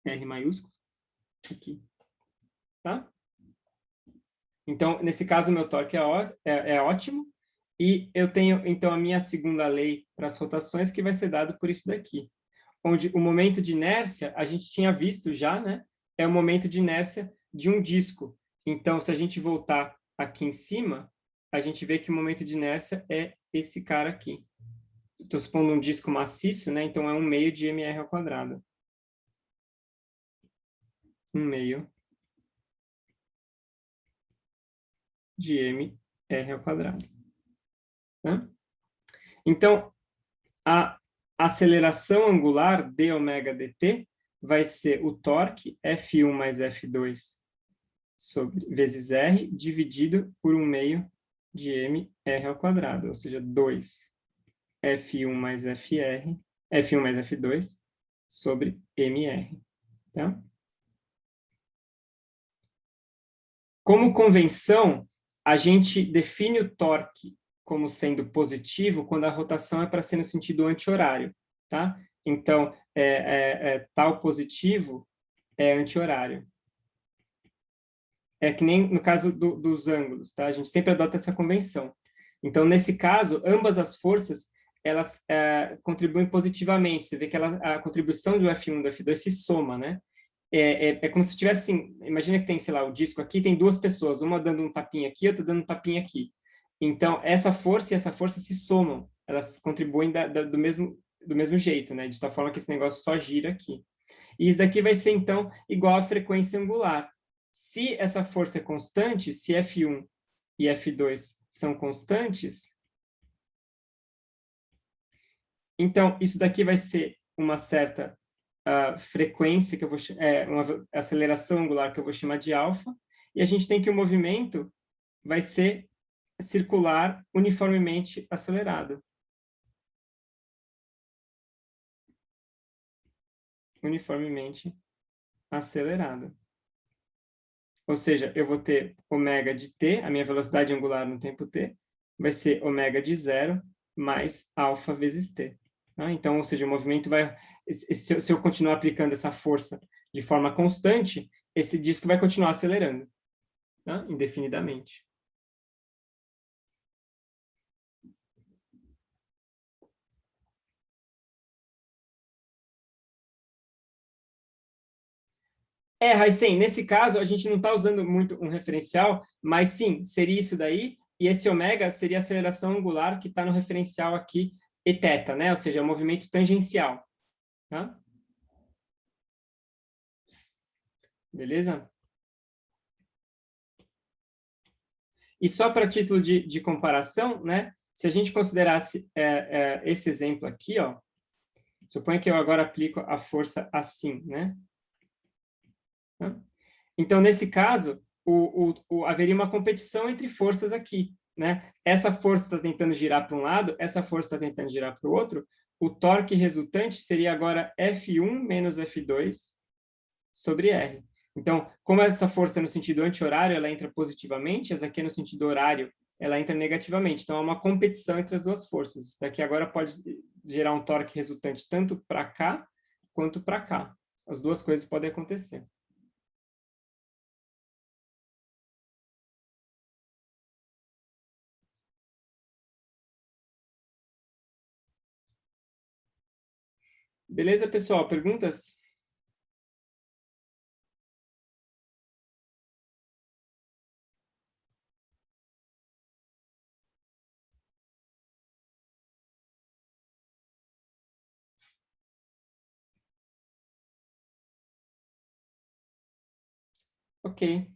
R maiúsculo, aqui. Tá? Então, nesse caso, o meu torque é ótimo. E eu tenho, então, a minha segunda lei para as rotações, que vai ser dado por isso daqui. Onde o momento de inércia, a gente tinha visto já, né? É o momento de inércia de um disco. Então, se a gente voltar aqui em cima, a gente vê que o momento de inércia é esse cara aqui. Estou supondo um disco maciço, né? Então, é 1/2 de mr ao quadrado. 1/2 de mr ao quadrado. Né? Então, a aceleração angular d ômega dt vai ser o torque F1 mais F2 vezes R dividido por 1/2 de mr ao quadrado, ou seja, 2 F1 mais F1 mais F2 sobre mr. Tá? Como convenção, a gente define o torque como sendo positivo quando a rotação é para ser no sentido anti-horário. Tá? Então, tal positivo é anti-horário. É que nem no caso dos ângulos, tá? A gente sempre adota essa convenção. Então, nesse caso, ambas as forças, elas contribuem positivamente. Você vê que a contribuição do F1 e do F2 se soma, né? É como se tivesse, assim, imagina que tem, sei lá, o disco aqui, tem duas pessoas, uma dando um tapinha aqui, outra dando um tapinha aqui. Então, essa força e essa força se somam, elas contribuem do mesmo jeito, né? De tal forma que esse negócio só gira aqui. E isso daqui vai ser, então, igual à frequência angular. Se essa força é constante, se F1 e F2 são constantes, então isso daqui vai ser uma certa frequência, que eu vou uma aceleração angular que eu vou chamar de alfa, e a gente tem que o movimento vai ser circular uniformemente acelerado. Uniformemente acelerado. Ou seja, eu vou ter ômega de t, a minha velocidade angular no tempo t, vai ser ômega de 0 mais alfa vezes t. Tá? Então, ou seja, o movimento vai... Se eu continuar aplicando essa força de forma constante, esse disco vai continuar acelerando, tá? Indefinidamente. Raicen, nesse caso, a gente não está usando muito um referencial, mas sim, seria isso daí, E esse ômega seria a aceleração angular que está no referencial aqui, eθ, né? Ou seja, é o movimento tangencial. Tá? Beleza? E só para título de comparação, né? Se a gente considerasse esse exemplo aqui, ó, suponha que eu agora aplico a força assim, né? Tá? Então, nesse caso, haveria uma competição entre forças aqui, né? Essa força está tentando girar para um lado, essa força está tentando girar para o outro. O torque resultante seria agora F1 menos F2 sobre R. Então, como essa força é no sentido anti-horário, ela entra positivamente, essa aqui é no sentido horário, ela entra negativamente. Então, há uma competição entre as duas forças. Isso daqui agora pode gerar um torque resultante tanto para cá quanto para cá. As duas coisas podem acontecer. Beleza, pessoal? Perguntas? Ok.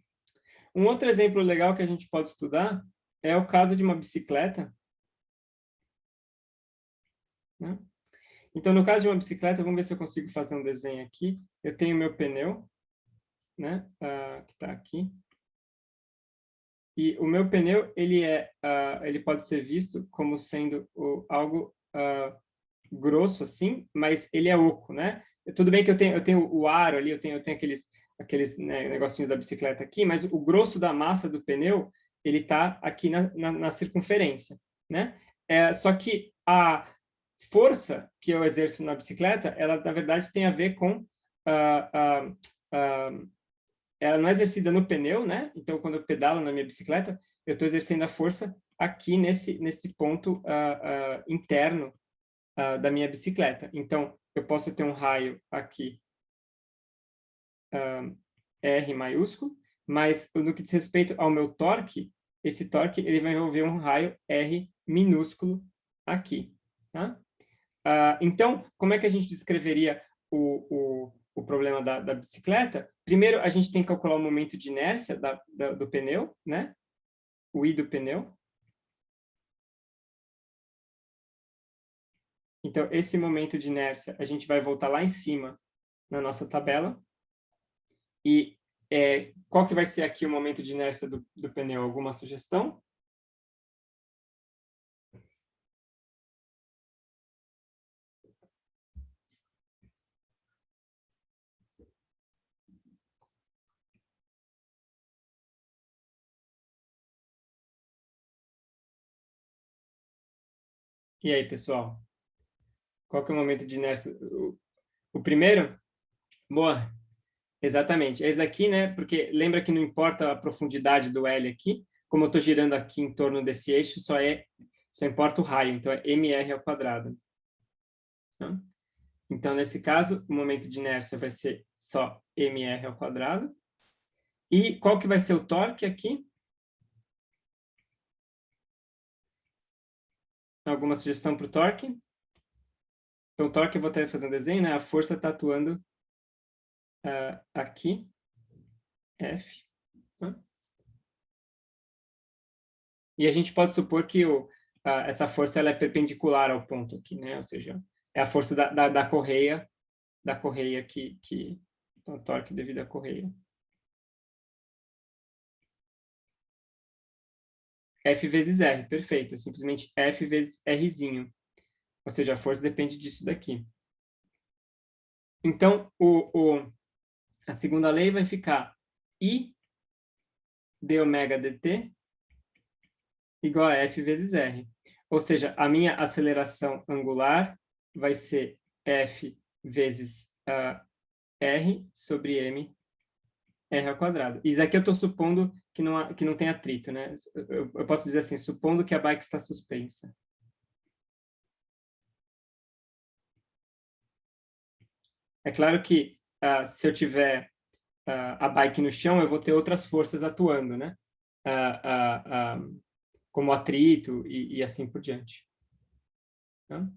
Um outro exemplo legal que a gente pode estudar é o caso de uma bicicleta. Né? Então, no caso de uma bicicleta, vamos ver se eu consigo fazer um desenho aqui. Eu tenho meu pneu, né? Que está aqui. E o meu pneu, ele pode ser visto como sendo algo grosso assim, mas ele é oco, né? Tudo bem que eu tenho o aro ali, eu tenho aqueles né, negocinhos da bicicleta aqui, mas o grosso da massa do pneu, ele está aqui na circunferência, né? Só que a força que eu exerço na bicicleta, ela, na verdade, tem a ver com ela não é exercida no pneu, né? Então, quando eu pedalo na minha bicicleta, eu estou exercendo a força aqui nesse ponto interno da minha bicicleta. Então, eu posso ter um raio aqui, R maiúsculo, mas no que diz respeito ao meu torque, esse torque ele vai envolver um raio R minúsculo aqui. Tá? Então, como é que a gente descreveria o problema da bicicleta? Primeiro, a gente tem que calcular o momento de inércia do pneu, né? O I do pneu. Então, esse momento de inércia, a gente vai voltar lá em cima na nossa tabela. E qual que vai ser aqui o momento de inércia do pneu? Alguma sugestão? E aí, pessoal? Qual que é o momento de inércia? O primeiro? Boa, exatamente. Esse daqui, né? Porque lembra que não importa a profundidade do L aqui, como eu estou girando aqui em torno desse eixo, só importa o raio, então é mr ao quadrado. Tá? Então, nesse caso, o momento de inércia vai ser só mr ao quadrado. E qual que vai ser o torque aqui? Alguma sugestão para o torque? Então, o torque, eu vou até fazer um desenho, né? A força está atuando aqui, F. Tá? E a gente pode supor que essa força ela é perpendicular ao ponto aqui, né? Ou seja, é a força da correia que então, torque devido à correia. F vezes R, perfeito. É simplesmente F vezes Rzinho. Ou seja, a força depende disso daqui. Então, a segunda lei vai ficar I d ômega dt igual a F vezes R. Ou seja, a minha aceleração angular vai ser F vezes R sobre M R ao quadrado. Isso aqui eu estou supondo que não tem atrito, né? Eu posso dizer assim, supondo que a bike está suspensa. É claro que se eu tiver a bike no chão, eu vou ter outras forças atuando, né? como atrito e assim por diante. Tá?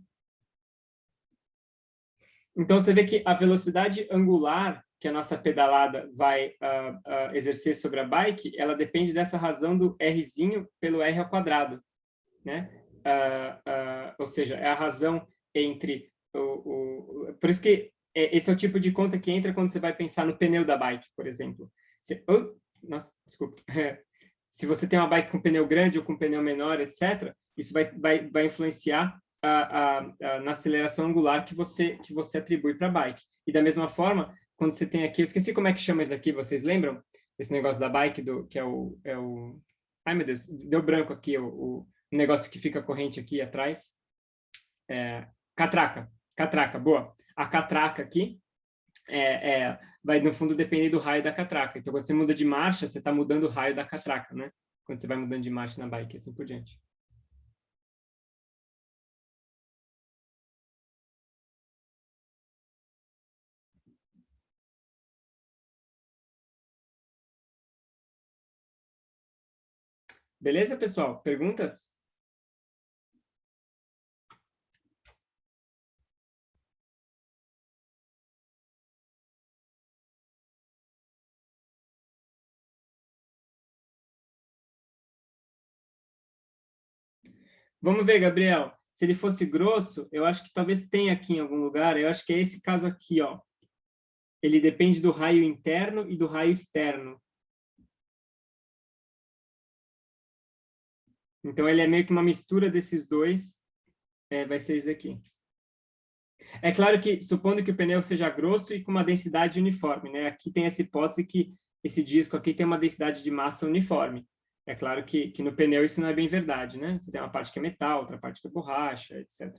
Então, você vê que a velocidade angular que a nossa pedalada vai exercer sobre a bike, ela depende dessa razão do Rzinho pelo R ao quadrado, né? Ou seja, é a razão entre por isso que esse é o tipo de conta que entra quando você vai pensar no pneu da bike, por exemplo. Nossa, desculpa. Se você tem uma bike com pneu grande ou com pneu menor, etc., isso vai influenciar na aceleração angular que você atribui para a bike. E da mesma forma, quando você tem aqui, eu esqueci como é que chama isso daqui, vocês lembram? Esse negócio da bike, que é o... Ai, meu Deus, deu branco aqui, o negócio que fica corrente aqui atrás. Catraca, boa. A catraca aqui vai, no fundo, depender do raio da catraca. Então, quando você muda de marcha, você está mudando o raio da catraca, né? Quando você vai mudando de marcha na bike, assim por diante. Beleza, pessoal? Perguntas? Vamos ver, Gabriel. Se ele fosse grosso, eu acho que talvez tenha aqui em algum lugar. Eu acho que é esse caso aqui, ó. Ele depende do raio interno e do raio externo. Então, ele é meio que uma mistura desses dois. Vai ser isso aqui. É claro que, supondo que o pneu seja grosso e com uma densidade uniforme, né? Aqui tem essa hipótese que esse disco aqui tem uma densidade de massa uniforme. É claro que no pneu isso não é bem verdade, né? Você tem uma parte que é metal, outra parte que é borracha, etc.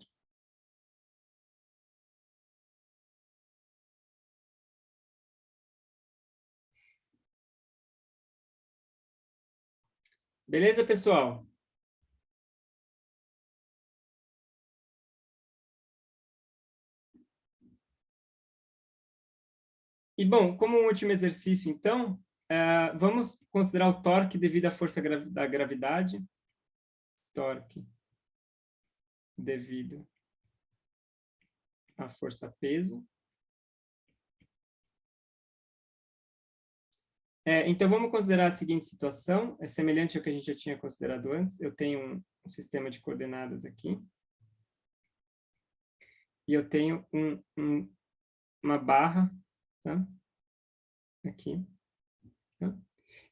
Beleza, pessoal? E, bom, como um último exercício, então, vamos considerar o torque devido à força da gravidade. Torque devido à força-peso. Então, vamos considerar a seguinte situação. É semelhante ao que a gente já tinha considerado antes. Eu tenho um sistema de coordenadas aqui. E eu tenho uma barra, tá? Aqui. Tá?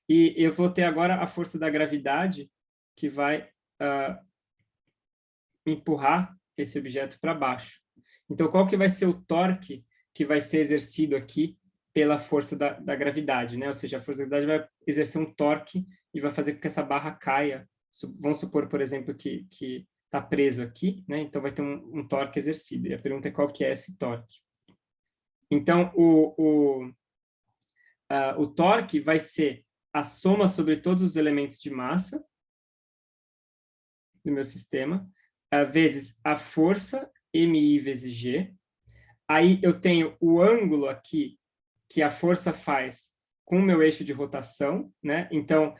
E eu vou ter agora a força da gravidade que vai empurrar esse objeto para baixo. Então, qual que vai ser o torque que vai ser exercido aqui pela força da gravidade, né? Ou seja, a força da gravidade vai exercer um torque e vai fazer com que essa barra caia. Vamos supor, por exemplo, que está preso aqui, né? Então, vai ter um torque exercido. E a pergunta é qual que é esse torque. Então, o torque vai ser a soma sobre todos os elementos de massa do meu sistema, vezes a força, MI vezes G. Aí eu tenho o ângulo aqui que a força faz com o meu eixo de rotação, né? Então,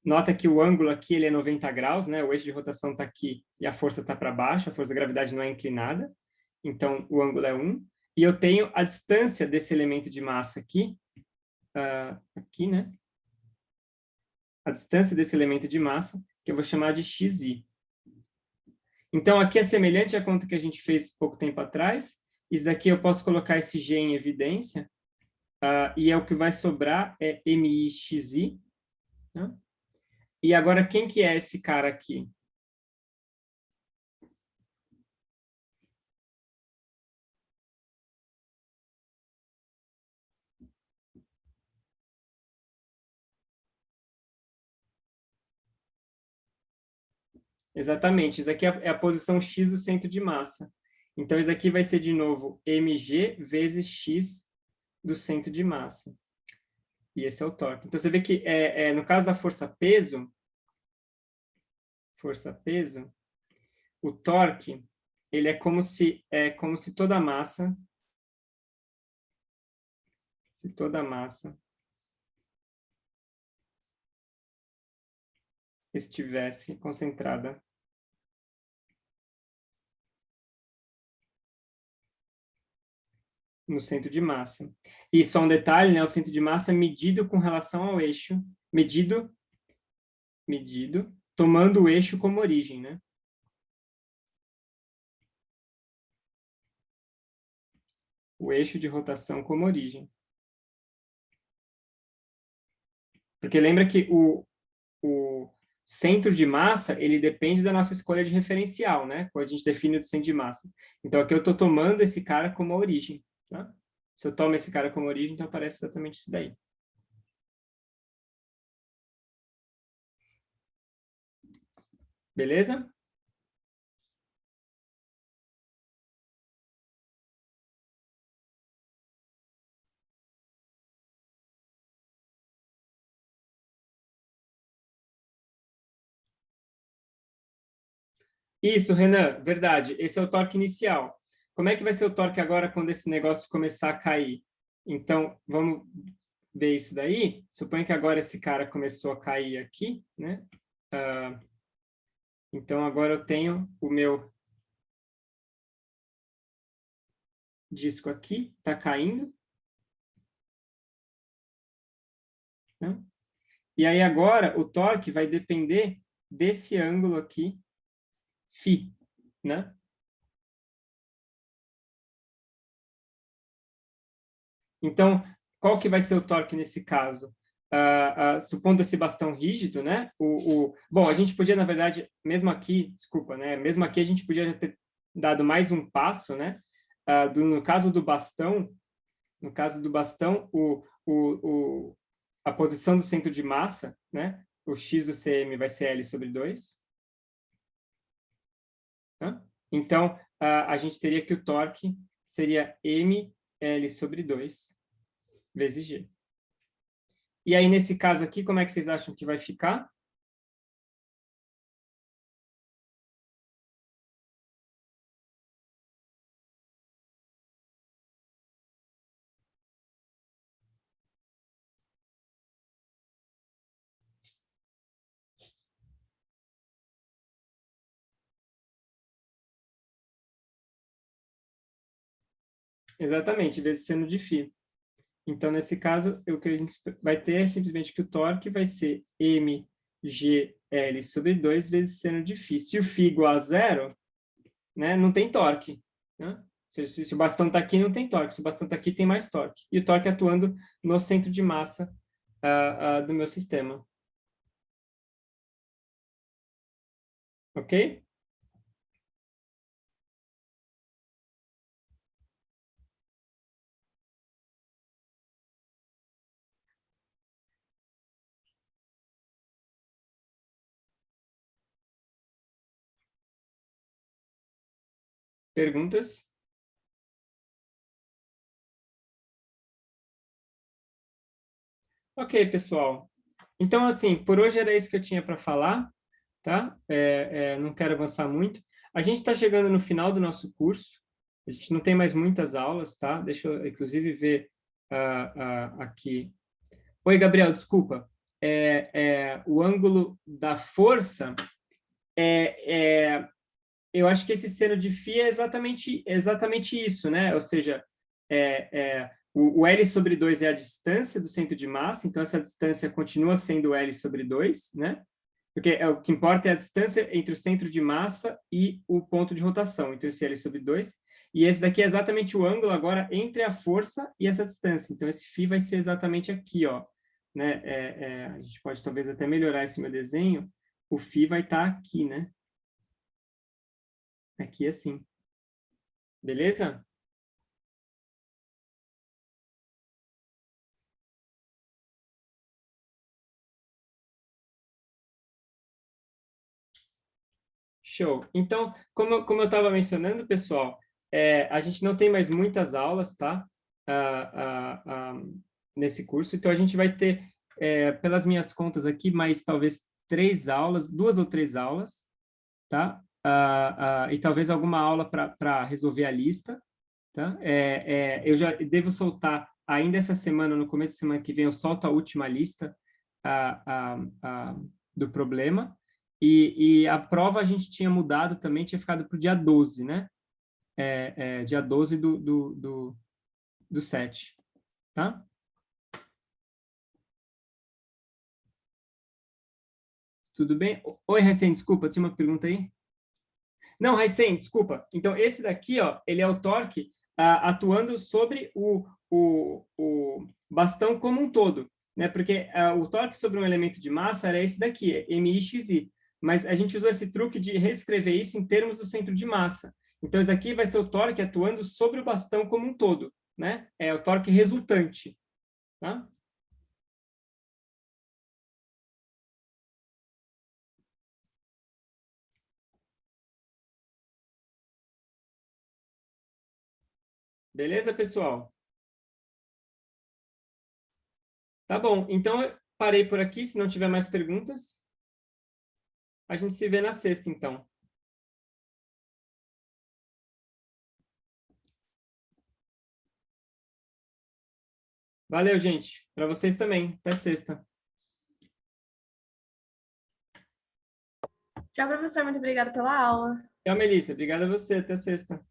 nota que o ângulo aqui ele é 90 graus, né? O eixo de rotação está aqui e a força está para baixo, a força da gravidade não é inclinada. Então, o ângulo é 1. E eu tenho a distância desse elemento de massa aqui, aqui, né? A distância desse elemento de massa, que eu vou chamar de xi. Então, aqui é semelhante à conta que a gente fez pouco tempo atrás. Isso daqui eu posso colocar esse G em evidência, e é o que vai sobrar é MIXI. Né? E agora, quem que é esse cara aqui? Exatamente, isso daqui é a posição X do centro de massa. Então, isso daqui vai ser, de novo, mg vezes X do centro de massa. E esse é o torque. Então, você vê que, no caso da força-peso, o torque, ele é como se toda a massa, estivesse concentrada no centro de massa. E só um detalhe, né? O centro de massa é medido com relação ao eixo, medido, tomando o eixo como origem, né? O eixo de rotação como origem. Porque lembra que o centro de massa, ele depende da nossa escolha de referencial, né? Quando a gente define o centro de massa. Então, aqui eu estou tomando esse cara como origem, tá? Se eu tomo esse cara como origem, então aparece exatamente isso daí. Beleza? Isso, Renan, verdade. Esse é o torque inicial. Como é que vai ser o torque agora quando esse negócio começar a cair? Então, vamos ver isso daí. Suponha que agora esse cara começou a cair aqui, né? Então, agora eu tenho o meu disco aqui, está caindo. Né? E aí agora o torque vai depender desse ângulo aqui, φ, né? Então, qual que vai ser o torque nesse caso? Supondo esse bastão rígido, né? Bom, a gente podia, na verdade, mesmo aqui, desculpa, né? Mesmo aqui a gente podia ter dado mais um passo, né? No caso do bastão, a posição do centro de massa, né? O x do cm vai ser L sobre 2. Tá? Então, a gente teria que o torque seria mL sobre 2 vezes G. E aí, nesse caso aqui, como é que vocês acham que vai ficar? Exatamente, vezes seno de φ. Então, nesse caso, o que a gente vai ter é simplesmente que o torque vai ser mgl sobre 2 vezes seno de φ. Se o φ igual a zero, né, não tem torque. Né? Se o bastão está aqui, não tem torque. Se o bastão está aqui, tem mais torque. E o torque atuando no centro de massa do meu sistema. Ok? Perguntas? Ok, pessoal. Então, assim, por hoje era isso que eu tinha para falar, tá? Não quero avançar muito. A gente está chegando no final do nosso curso. A gente não tem mais muitas aulas, tá? Deixa eu, inclusive, ver aqui. Oi, Gabriel, desculpa. O ângulo da força eu acho que esse seno de φ é exatamente isso, né? Ou seja, o L sobre 2 é a distância do centro de massa, então essa distância continua sendo L sobre 2, né? Porque o que importa é a distância entre o centro de massa e o ponto de rotação, então esse L sobre 2. E esse daqui é exatamente o ângulo agora entre a força e essa distância. Então esse φ vai ser exatamente aqui, ó. Né? A gente pode talvez até melhorar esse meu desenho. O φ vai estar aqui, né? Aqui assim. Beleza? Show. Então, como eu estava mencionando, pessoal, a gente não tem mais muitas aulas, tá? Nesse curso. Então, a gente vai ter, pelas minhas contas aqui, mais talvez 3 aulas, 2 ou 3 aulas, tá? E talvez alguma aula para resolver a lista, tá? Eu já devo soltar ainda essa semana, no começo da semana que vem, eu solto a última lista do problema. E a prova a gente tinha mudado também, tinha ficado para o dia 12, né? Dia 12 do 7, tá? Tudo bem? Oi, Recém, desculpa, tinha uma pergunta aí? Não, Recém, desculpa. Então, esse daqui, ó, ele é o torque atuando sobre o bastão como um todo, né? Porque o torque sobre um elemento de massa era esse daqui, MIXI. Mas a gente usou esse truque de reescrever isso em termos do centro de massa. Então, esse daqui vai ser o torque atuando sobre o bastão como um todo, né? É o torque resultante, tá? Beleza, pessoal? Tá bom. Então, eu parei por aqui. Se não tiver mais perguntas, a gente se vê na sexta, então. Valeu, gente. Para vocês também. Até sexta. Tchau, professor. Muito obrigada pela aula. Tchau, Melissa. Obrigado a você. Até sexta.